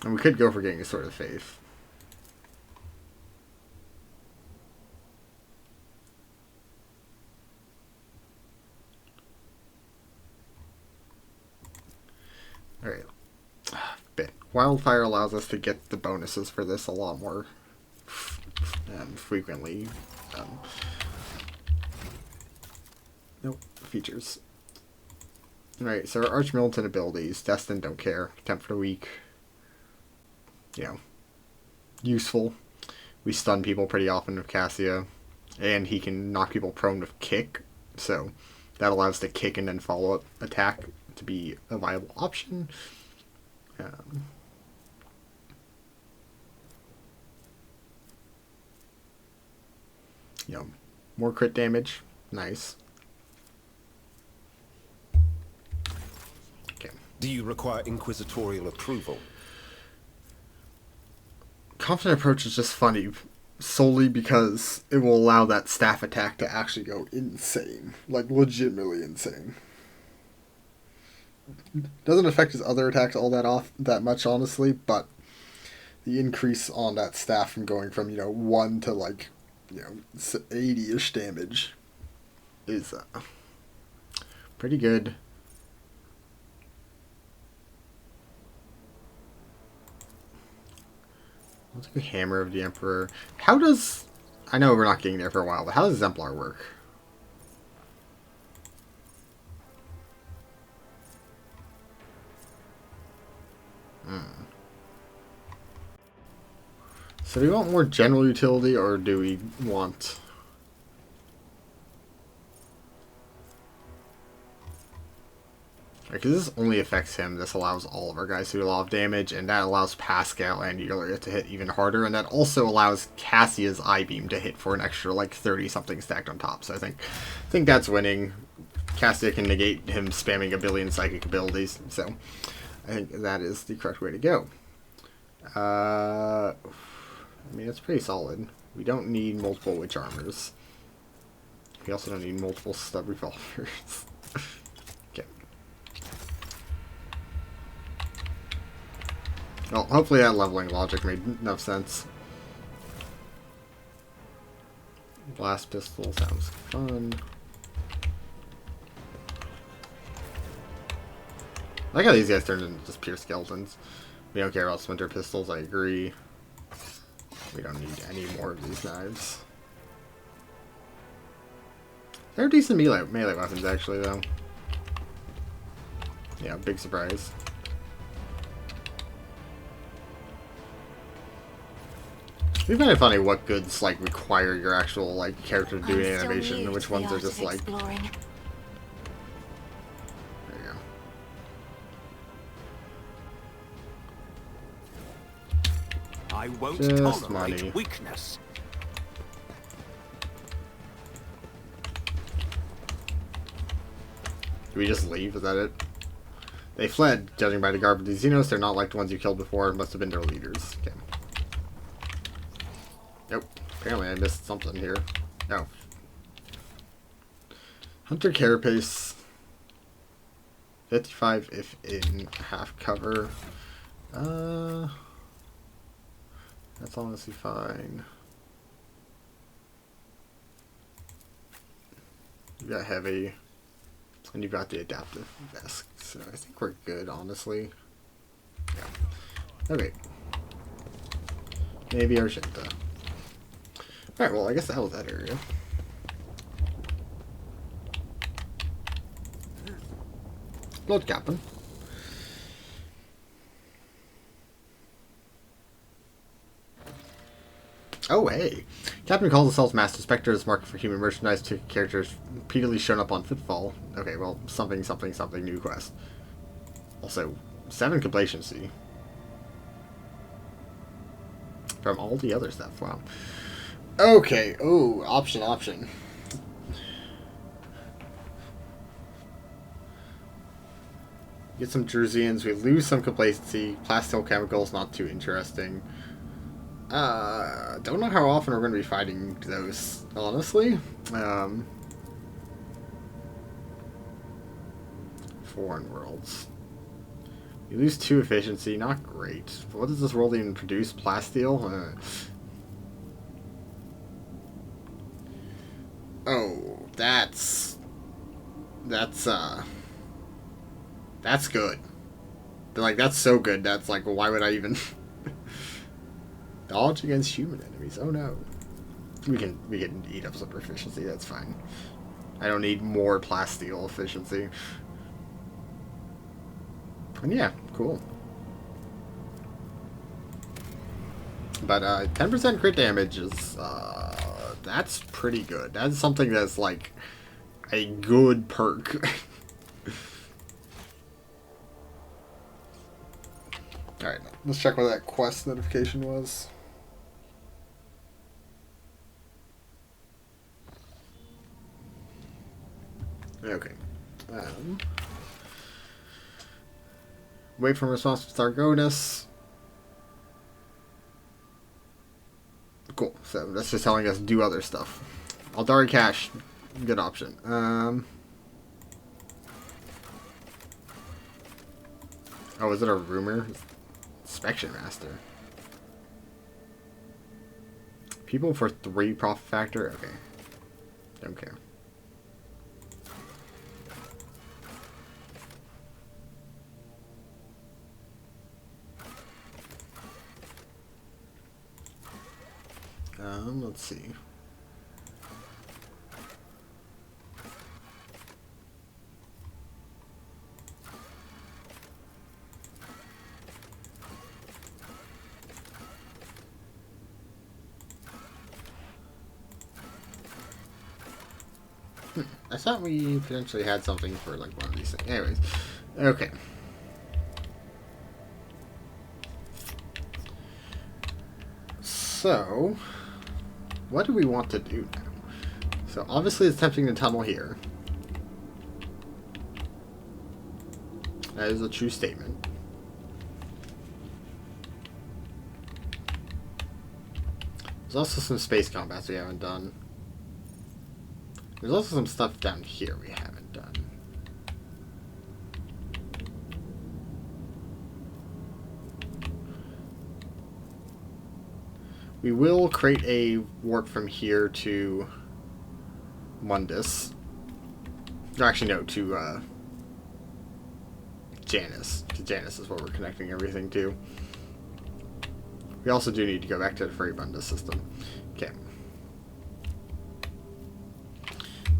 And we could go for getting a Sword of Faith. Alright. Wildfire allows us to get the bonuses for this a lot more frequently. Nope. Features. Alright, so our Arch Militant abilities. Destined, don't care. Contempt for the Weak. Useful. We stun people pretty often with Cassia, and he can knock people prone with kick, so that allows the kick and then follow-up attack to be a viable option. More crit damage, nice. Okay. Do you require inquisitorial approval? Confident Approach is just funny solely because it will allow that staff attack to actually go insane. Like, legitimately insane. Doesn't affect his other attacks all that much, honestly, but the increase on that staff from going from, 1 to, 80-ish damage is pretty good. Let's go Hammer of the Emperor. How does... I know we're not getting there for a while, but how does Exemplar work? So do we want more general utility, or do we want... Because this only affects him, this allows all of our guys to do a lot of damage, and that allows Pascal and Yulia to hit even harder, and that also allows Cassia's I-Beam to hit for an extra, 30-something stacked on top. So I think that's winning. Cassia can negate him spamming a billion psychic abilities, so I think that is the correct way to go. It's pretty solid. We don't need multiple witch armors. We also don't need multiple stub revolvers. Okay. Well, hopefully that leveling logic made enough sense. Blast pistol sounds fun. I like how these guys turned into just pure skeletons. We don't care about splinter pistols, I agree. We don't need any more of these knives. They're decent melee weapons, actually, though. Yeah, big surprise. It's kind of funny what goods, require your actual, character to do animation, and which ones are just, exploring. There you go. I won't Just tolerate money. weakness. Do we just leave? Is that it? They fled, judging by the garb of the Xenos. They're not like the ones you killed before. It must have been their leaders. Okay. Nope. Apparently I missed something here. No. Hunter Carapace. 55 if in half cover. That's honestly fine. You got heavy. And you got the adaptive vest. So I think we're good, honestly. Yeah. Okay. Maybe Argenta. Alright, well, I guess that was that area. Blood Captain. Oh, hey. Captain calls themselves Master Spectre is market for human merchandise to characters repeatedly shown up on Footfall. Okay, well, something, something, something, new quest. Also, 7 complacency. From all the other stuff, wow. Okay, oh, option. Get some Drusians, we lose some complacency. Plastil chemicals, not too interesting. Don't know how often we're going to be fighting those, honestly. Foreign worlds. You lose 2 efficiency, not great. What does this world even produce? Plasteel? Oh, that's good. Like, that's so good, that's like, why would I even... Dodge against human enemies, oh no. We can eat up some proficiency, that's fine. I don't need more plasteel efficiency. And yeah, cool. But 10% crit damage is that's pretty good. That's something that's like a good perk. Alright, let's check what that quest notification was. Okay. Wait for response to Sargonus. Cool. So that's just telling us to do other stuff. Aldari Cache. Good option. Oh, is it a rumor? Inspection Master. People for 3 profit factor? Okay. Don't care. Let's see. I thought we potentially had something for like one of these things. Anyways, okay. So, what do we want to do now? So obviously it's tempting to tunnel here. That is a true statement. There's also some space combats we haven't done. There's also some stuff down here we haven't done. We will create a warp from here to Mundus. Or actually, no, to Janus. Because Janus is what we're connecting everything to. We also do need to go back to the Vheabos system. Okay.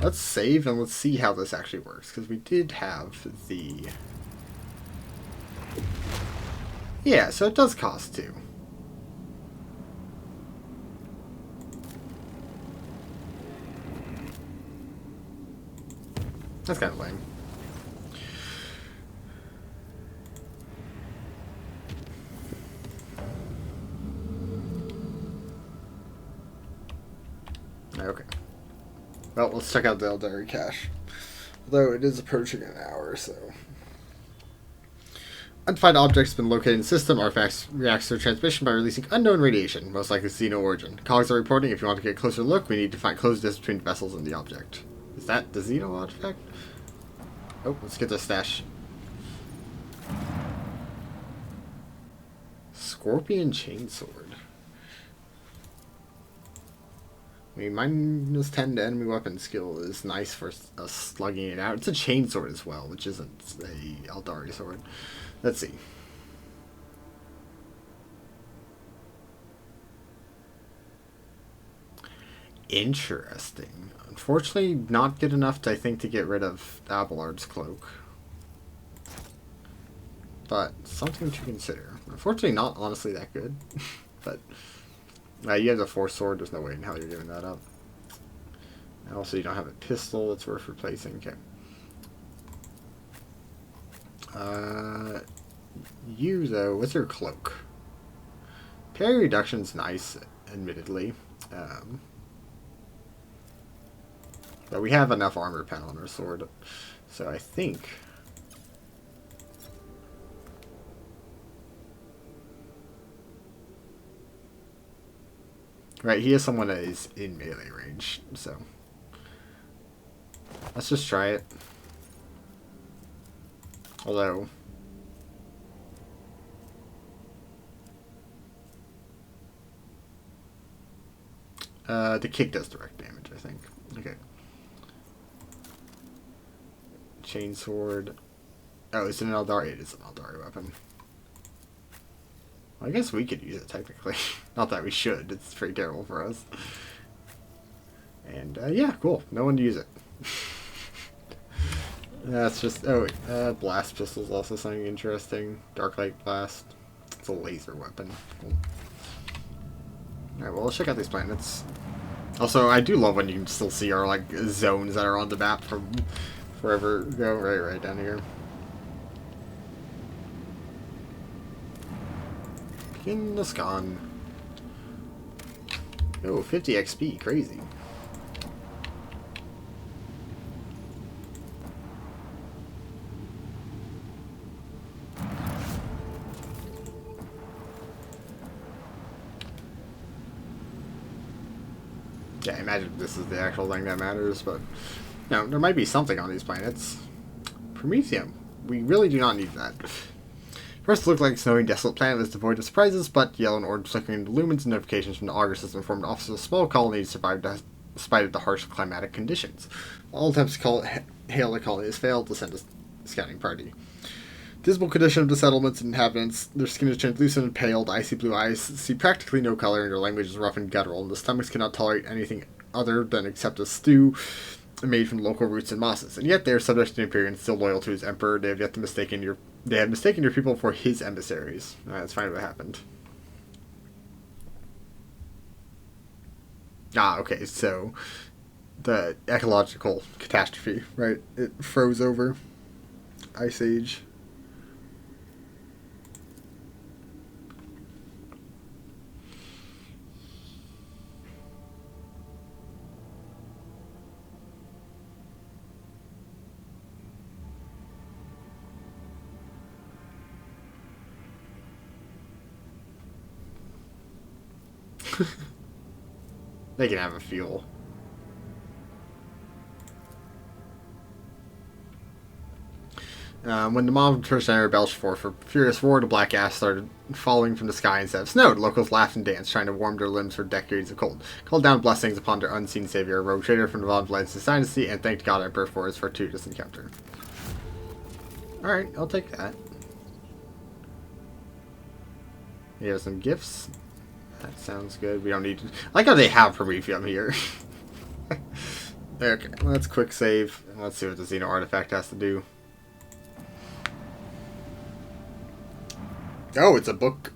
Let's save and let's see how this actually works. Because we did have the... Yeah, so it does cost 2. That's kind of lame. Okay. Well, let's check out the Aldari cache. Although it is approaching an hour, so... Undefined objects have been located in the system. Artifacts reacts to transmission by releasing unknown radiation, most likely Xeno origin. Colleagues are reporting if you want to get a closer look, we need to find close distance between vessels and the object. Is that the Xeno artifact? Oh, let's get the stash. Scorpion Chainsword. I mean, minus 10 to enemy weapon skill is nice for us slugging it out. It's a chainsword as well, which isn't a Aldari sword. Let's see. Interesting. Unfortunately, not good enough, I think, to get rid of Abelard's cloak. But something to consider. Unfortunately, not honestly that good. But You have the force sword. There's no way in hell you're giving that up. And also, you don't have a pistol that's worth replacing. Okay. You, though, what's your cloak? Parry reduction's nice, admittedly. But we have enough armor pen on our sword. So I think... Right, he is someone that is in melee range, so... Let's just try it. Although... the kick does direct damage, I think. Okay. Chainsword. Oh, is it an Eldari? It is an Eldari weapon. Well, I guess we could use it, technically. Not that we should. It's pretty terrible for us. And, yeah, cool. No one to use it. That's just... Oh, wait. Blast pistol's also something interesting. Darklight Blast. It's a laser weapon. Cool. Alright, well, let's check out these planets. Also, I do love when you can still see our, like, zones that are on the map from wherever go. Right down here. Begin the scan. Oh, 50 XP. Crazy. Yeah, I imagine this is the actual thing that matters, but... No, there might be something on these planets. Promethium. We really do not need that. First, it looked like a snowy, desolate planet that's devoid of surprises, but yellow and orange flickering lumens and notifications from the auger system informed officers of a small colony survived despite of the harsh climatic conditions. All attempts to hail the colony has failed to send a scouting party. Dismal condition of the settlements and inhabitants. Their skin is translucent and pale, the icy blue eyes see practically no color, and their language is rough and guttural, and the stomachs cannot tolerate anything other than accept a stew made from local roots and mosses. And yet they are subject to the Imperium, still loyal to his emperor. They have mistaken your people for his emissaries. That's finally what happened. Ah, okay, so the ecological catastrophe, right? It froze over. Ice Age. They can have a fuel. When the mob of Tertiary belched forth a furious roar, the black gas started falling from the sky instead of snow. The locals laughed and danced, trying to warm their limbs for decades of cold. Called down blessings upon their unseen savior, a rogue trader from the Von Valencia's dynasty, and thanked God Emperor for his fortuitous encounter. Alright, I'll take that. Here are some gifts. That sounds good. We don't need to... I like how they have Promethium here. Okay, let's quick save. And let's see what the Xeno artifact has to do. Oh, it's a book.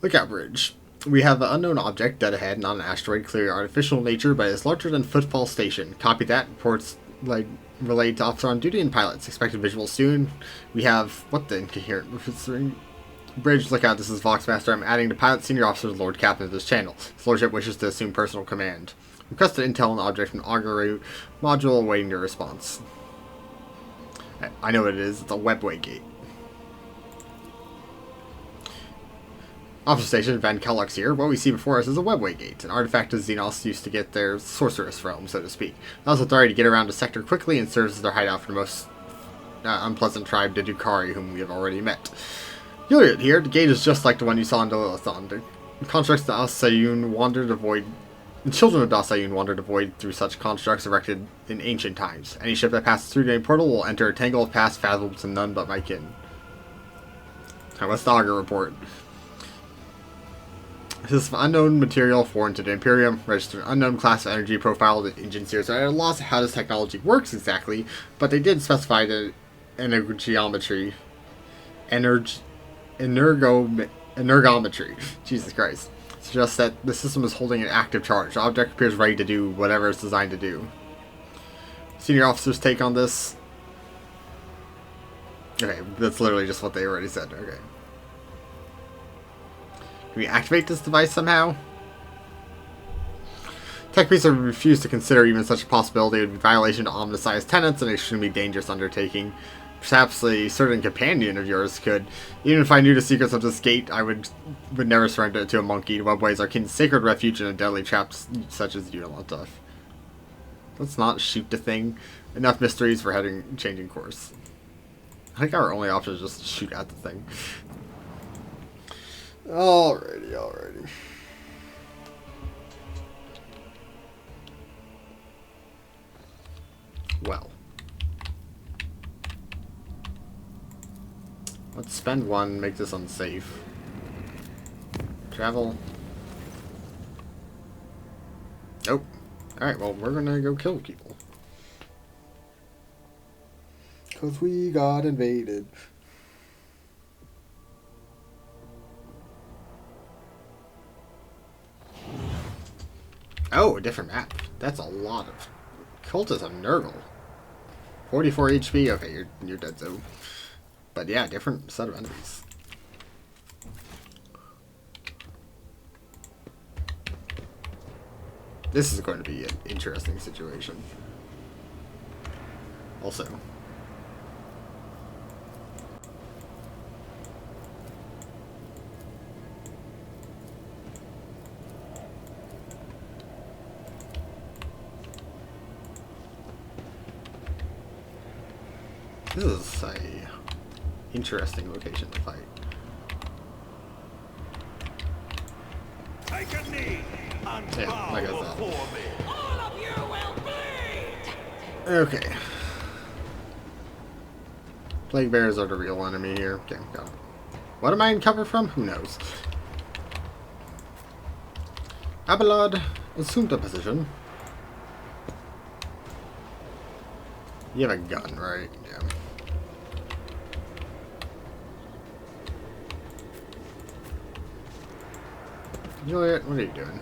Lookout bridge. We have an unknown object dead ahead, not an asteroid, clearly artificial in nature, but it's larger than Footfall Station. Copy that. Reports relayed to officer on duty and pilots. Expected visual soon. We have... What the incoherent... Bridge, look out, this is Voxmaster. I'm adding the pilot senior officer Lord Captain to this channel. His lordship wishes to assume personal command. Requested intel on the object from augury module awaiting your response. I know what it is. It's a webway gate. Officer Station, Van Kellog's here. What we see before us is a webway gate, an artifact the Xenos used to get their sorceress realm, so to speak. It allows authority to get around the sector quickly and serves as their hideout for the most unpleasant tribe, the Dukari, whom we have already met. Gilead here. The gate is just like the one you saw in Lilithon. The constructs of Asayun wandered the void. The children of Dasayun wandered the void through such constructs erected in ancient times. Any ship that passes through the main portal will enter a tangle of paths fathomable to none but my kin. What's the auger report? This is unknown material foreign to the Imperium, registered unknown class of energy profile. The engines here are at a loss of how this technology works exactly, but they did specify the energometry. Energometry. Jesus Christ. Suggests that the system is holding an active charge. The object appears ready to do whatever it's designed to do. Senior officers take on this. Okay, that's literally just what they already said. Okay. Can we activate this device somehow? Tech priests have refused to consider even such a possibility. It would be a violation to Omnisci's tenets and an extremely dangerous undertaking. Perhaps a certain companion of yours could. Even if I knew the secrets of this gate, I would never surrender it to a monkey. The webways are kin's sacred refuge in a deadly trap such as you don't tough. Let's not shoot the thing. Enough mysteries for changing course. I think our only option is just to shoot at the thing. Alrighty. Well. Let's spend one, make this unsafe. Travel. Nope. Alright, well, we're gonna go kill people. Because we got invaded. Oh, a different map. That's a lot of... Cultist of Nurgle. 44 HP. Okay, you're dead, so... But yeah, different set of enemies. This is going to be an interesting situation. Also. This is a interesting location to fight. Take a knee and Yeah, bow like I thought. before me. All of you will bleed! Okay. Plague bears are the real enemy here. Okay, got it. What am I in cover from? Who knows? Abelard, assume the position. You have a gun, right? Yeah. Juliet, what are you doing?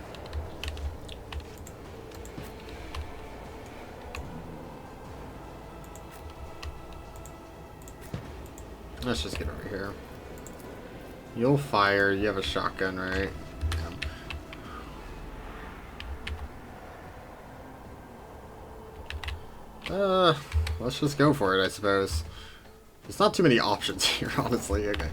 Let's just get over here. You'll fire. You have a shotgun, right? Yeah. Let's just go for it, I suppose. There's not too many options here, honestly. Okay.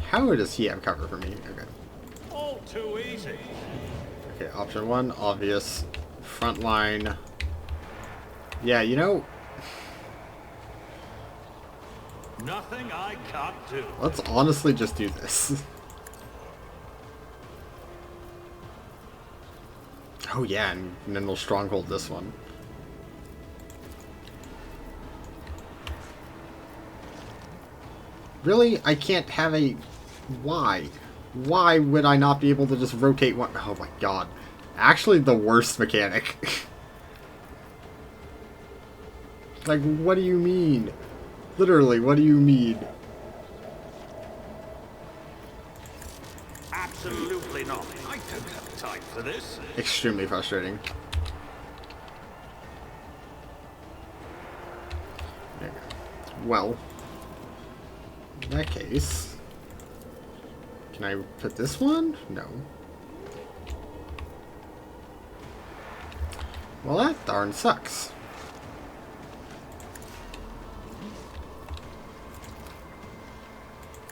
How does he have cover for me? Okay. All too easy. Okay, option one, obvious. Front line. Yeah, you know, Nothing I can't do. let's honestly just do this. Oh yeah, and then we'll stronghold this one. Really? I can't have a... Why? Why would I not be able to just rotate one? Oh my god. Actually the worst mechanic. Like, what do you mean? Literally, what do you mean? Absolutely not. I don't have time for this. Extremely frustrating. Okay. Well, in that case, can I put this one? No. Well, that darn sucks.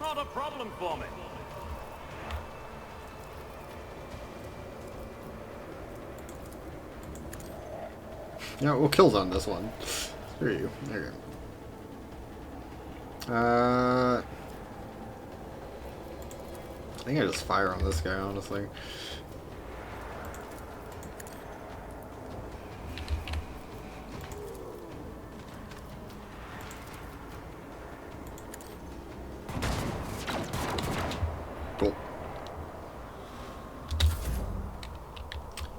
Not a problem for me. Yeah, we'll kill zone this one. Screw you. Okay. I think I just fire on this guy, honestly. Cool.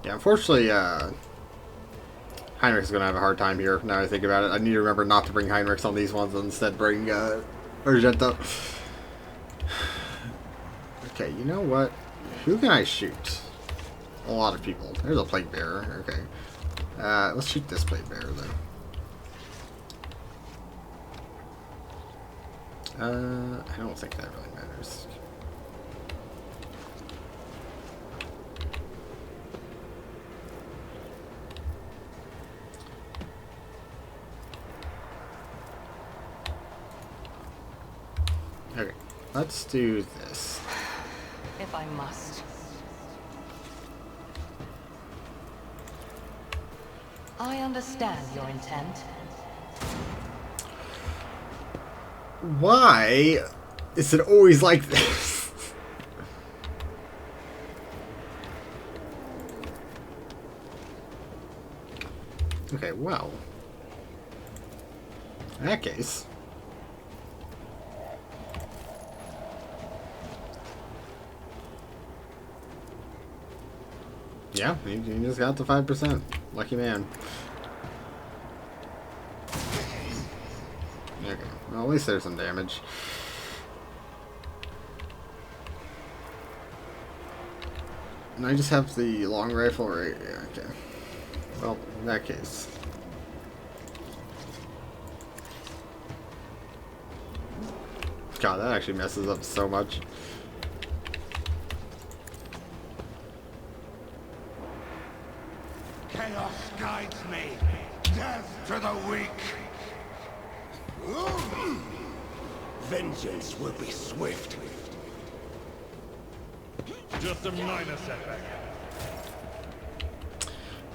Yeah, unfortunately, Heinrich's gonna have a hard time here, now I think about it. I need to remember not to bring Heinrichs on these ones and instead bring, Argento. Okay, you know what? Who can I shoot? A lot of people. There's a Plague Bearer, okay. Let's shoot this Plague Bearer, though. I don't think that really matters. Okay, let's do this. If I must. I understand your intent. Why is it always like this? Okay, well. In that case. Yeah, he just got the 5%. Lucky man. Okay, well, at least there's some damage. And I just have the long rifle, right? Yeah, okay. Well, in that case. God, that actually messes up so much. Chaos guides me. Death to the weak. Vengeance will be swift. Just a minor setback.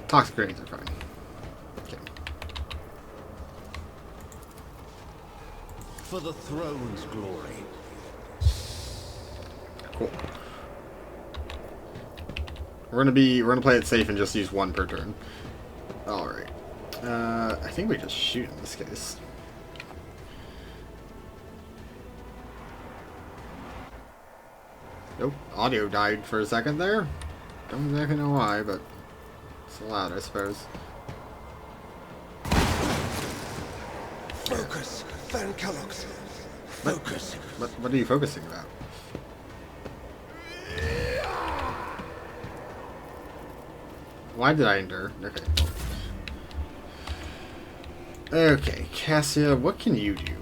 Toxic grenades are fine. Okay. For the throne's glory. Cool. We're gonna play it safe and just use one per turn. Alright. I think we just shoot in this case. Nope. Audio died for a second there. Don't exactly know why, but it's allowed, I suppose. Focus, Van Kellogg's. Focus. What are you focusing about? Why did I endure? Okay. Okay, Cassia, what can you do?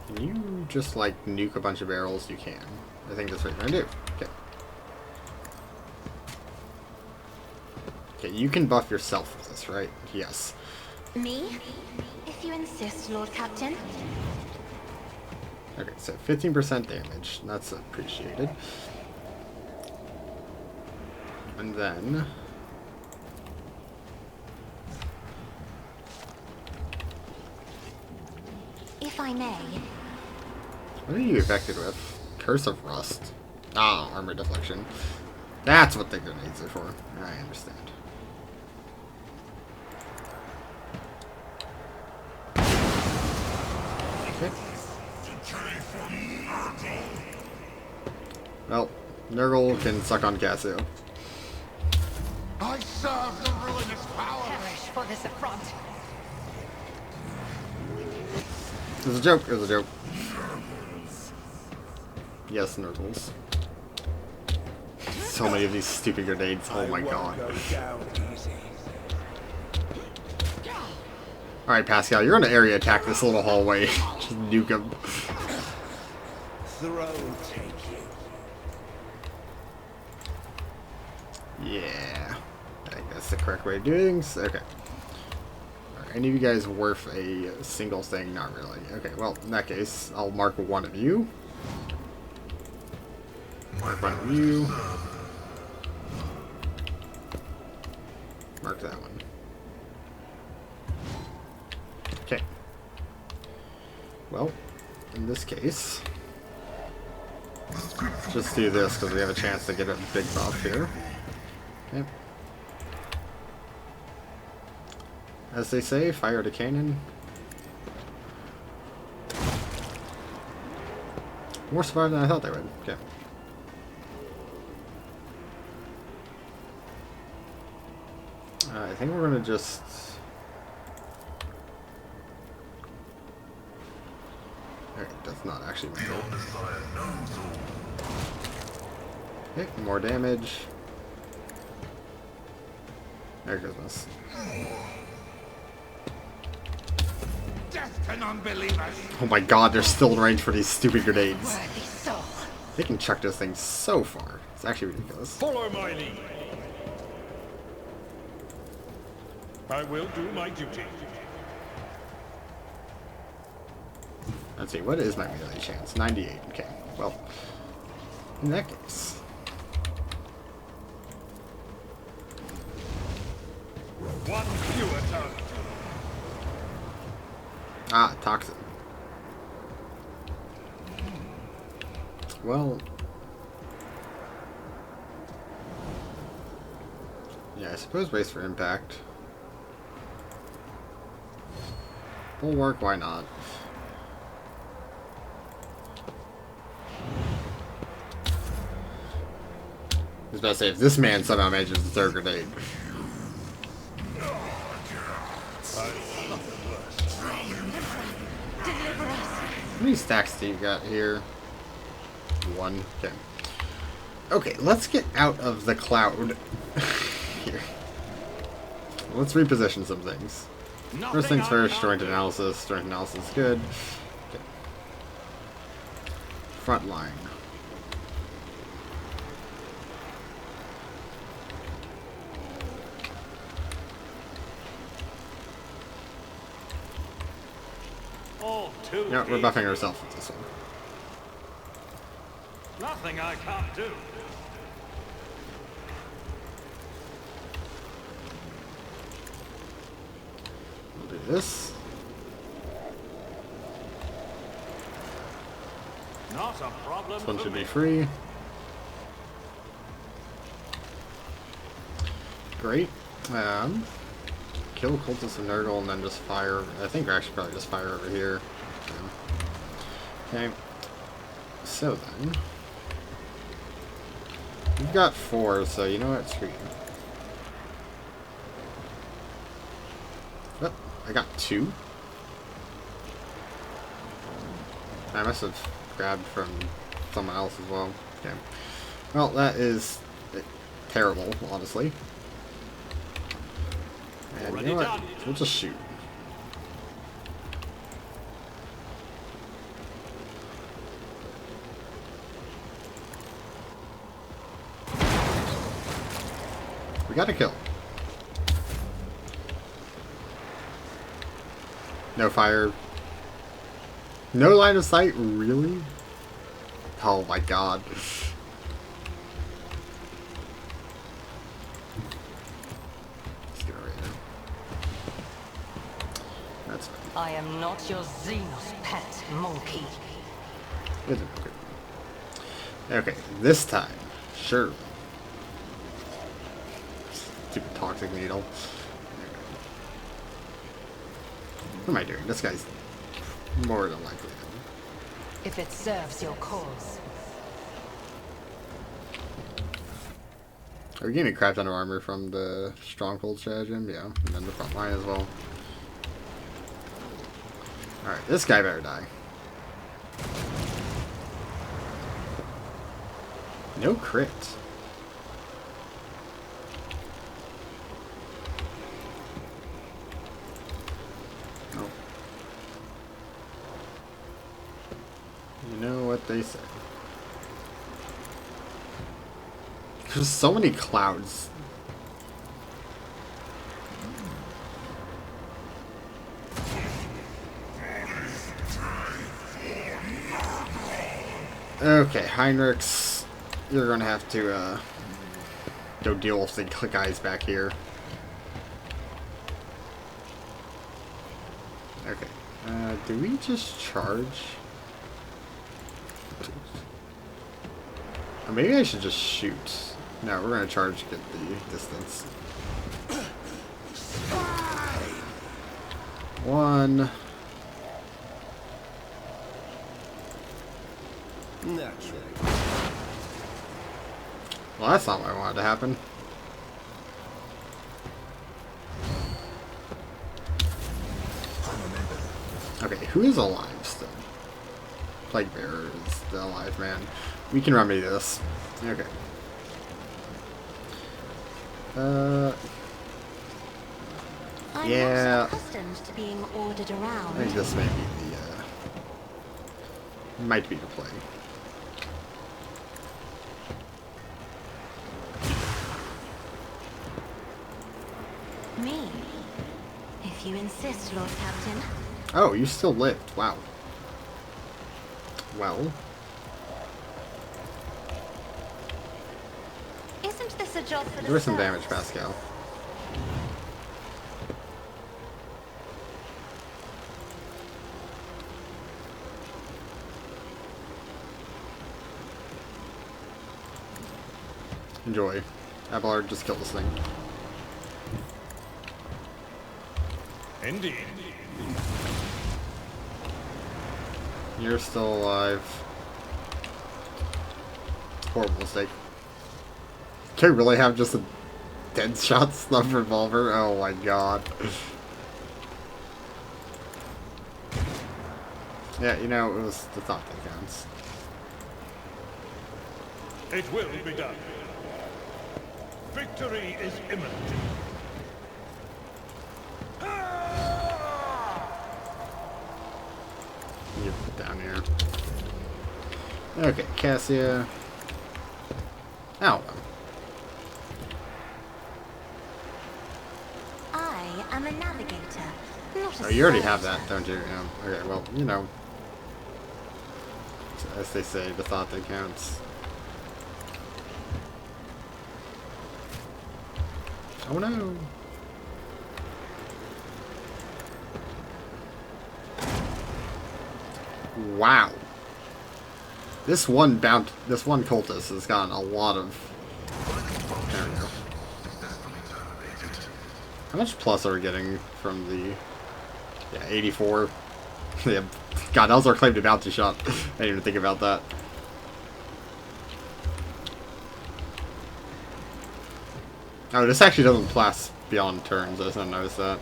Can you just, like, nuke a bunch of barrels? You can. I think that's what you're gonna do. Okay. Okay, you can buff yourself with this, right? Yes. Me? If you insist, Lord Captain. Okay, so 15% damage. That's appreciated. And then... If I may. What are you affected with? Curse of Rust. Ah, armor deflection. That's what the grenades are for. I understand. Okay. Well, Nurgle can suck on Cassio. I serve the ruinous power. Perish for this affront. It was a joke. It was a joke. Yes, Nurgles. So many of these stupid grenades. Oh my god. Alright, Pascal, you're on an area attack this little hallway. Just nuke him. Throne take you. Yeah. I think that's the correct way of doing things. Okay. Are any of you guys worth a single thing? Not really. Okay, well, in that case, I'll mark one of you. Mark one of you. Mark that one. Okay. Well, in this case, let's just do this because we have a chance to get a big buff here. Okay. As they say, fire the cannon. More survived than I thought they would. Okay. I think we're gonna just... It does not actually matter. Okay, more damage. Merry Christmas. Death to non-believers! Oh my god, they're still in range for these stupid grenades. Worthy soul. They can chuck those things so far. It's actually ridiculous. Follow my lead. I will do my duty. Let's see, what is my melee chance? 98. Okay, well, in that case. One fewer target. Ah, toxin. Well, yeah, I suppose brace for impact. Bulwark, why not? I was about to say, if this man somehow manages to throw a grenade. How many stacks do you got here? 1. Okay. Okay, let's get out of the cloud. Here. Let's reposition some things. First things first, strength analysis. Strength analysis is good. Okay. Front line. All too Yeah, we're easy. buffing ourselves with this one. Nothing I can't do. We'll do this. Not a problem. This one for should me. be free. Great. Kill cultists and Nurgle and then just fire. I think we're actually probably just fire over here. Okay. So then. We've got 4, so you know what? Screw you. Oh, I got 2. I must have grabbed from someone else as well. Okay. Well, that is terrible, honestly. And you know what? We'll just shoot. We got a kill. No fire. No line of sight? Really? Oh my god. Let's get over here. That's fine. I am not your Xenos pet monkey. Good. Okay, this time. Sure. Stupid toxic needle. What am I doing? This guy's more than likely. If it serves your cause. Are we getting a crap ton of armor from the stronghold stratagem? Yeah, and then the front line as well. Alright, this guy better die. No crit. Oh. You know what they say. There's so many clouds. Okay, Heinrichs, you're gonna have to go deal with the guys back here. Okay, do we just charge? Or maybe I should just shoot. No, we're gonna charge to get the distance. 1. Naturally. Well, that's not what I wanted to happen. who is alive still? Plague Bearer is still alive, man. We can remedy this. Okay. I'm Yeah. not so accustomed to being ordered around. I think this may be the, might be the play. Me? If you insist, Lord Captain. Oh, you still lived. Wow. Well. Isn't this a job for the There was some servants? damage, Pascal. Enjoy. Abelard, just kill this thing. Indeed. You're still alive. Horrible mistake. Can I really have just a dead shot snub revolver? Oh my god. Yeah, you know, it was the thought that counts. It will be done. Victory is imminent. You put down here. Okay, Cassia. Ow. I am a navigator, not a Oh, you already have that, servitor. don't you? Yeah. Okay, well, you know. As they say, the thought that counts. Oh no! Wow. This one cultist has gotten a lot of. There we go. How much plus are we getting from the? Yeah, 84. Yeah, God, that was our claim to bounty shot. I didn't even think about that. Oh, this actually doesn't last beyond turns. I just didn't notice that.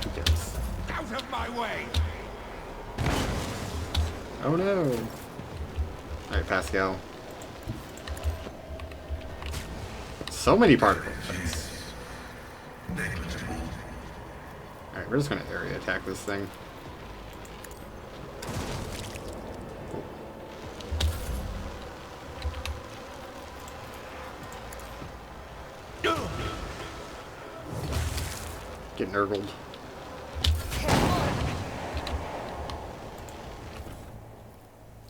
Who cares? Out of my way! Oh no! Alright, Pascal. So many particles. Negligible. Alright, we're just gonna area attack this thing. Get nurgled.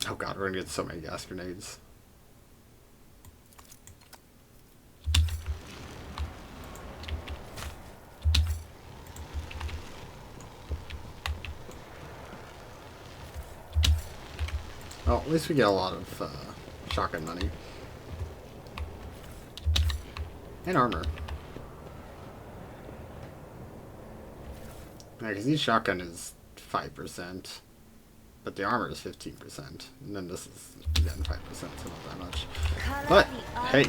Oh god, we're gonna get so many gas grenades. Well, at least we get a lot of shotgun money. And armor. Yeah, because each shotgun is 5%, but the armor is 15%, and then this is, again, 5%, so not that much. But, hey,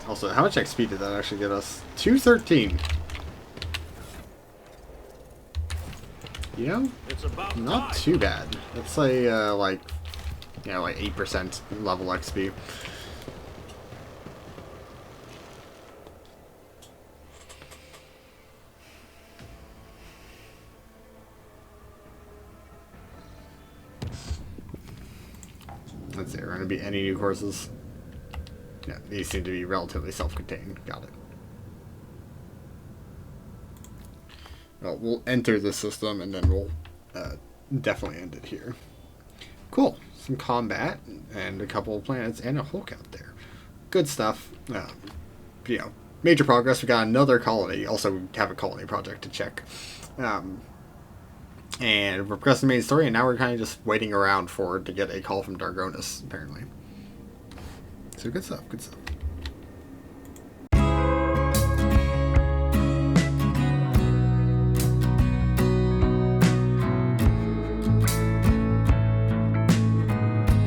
also, how much XP did that actually get us? 213. You know, It's about not time. too bad. It's like, like 8% level XP. Let's see, are going to be any new courses? Yeah, these seem to be relatively self-contained. Got it. Well, we'll enter the system and then we'll definitely end it here. Cool. Some combat and a couple of planets and a Hulk out there. Good stuff. You know, major progress. We got another colony. Also, we have a colony project to check. And we're progressing the main story, and now we're kind of just waiting around to get a call from Dargonis, apparently. So good stuff, good stuff.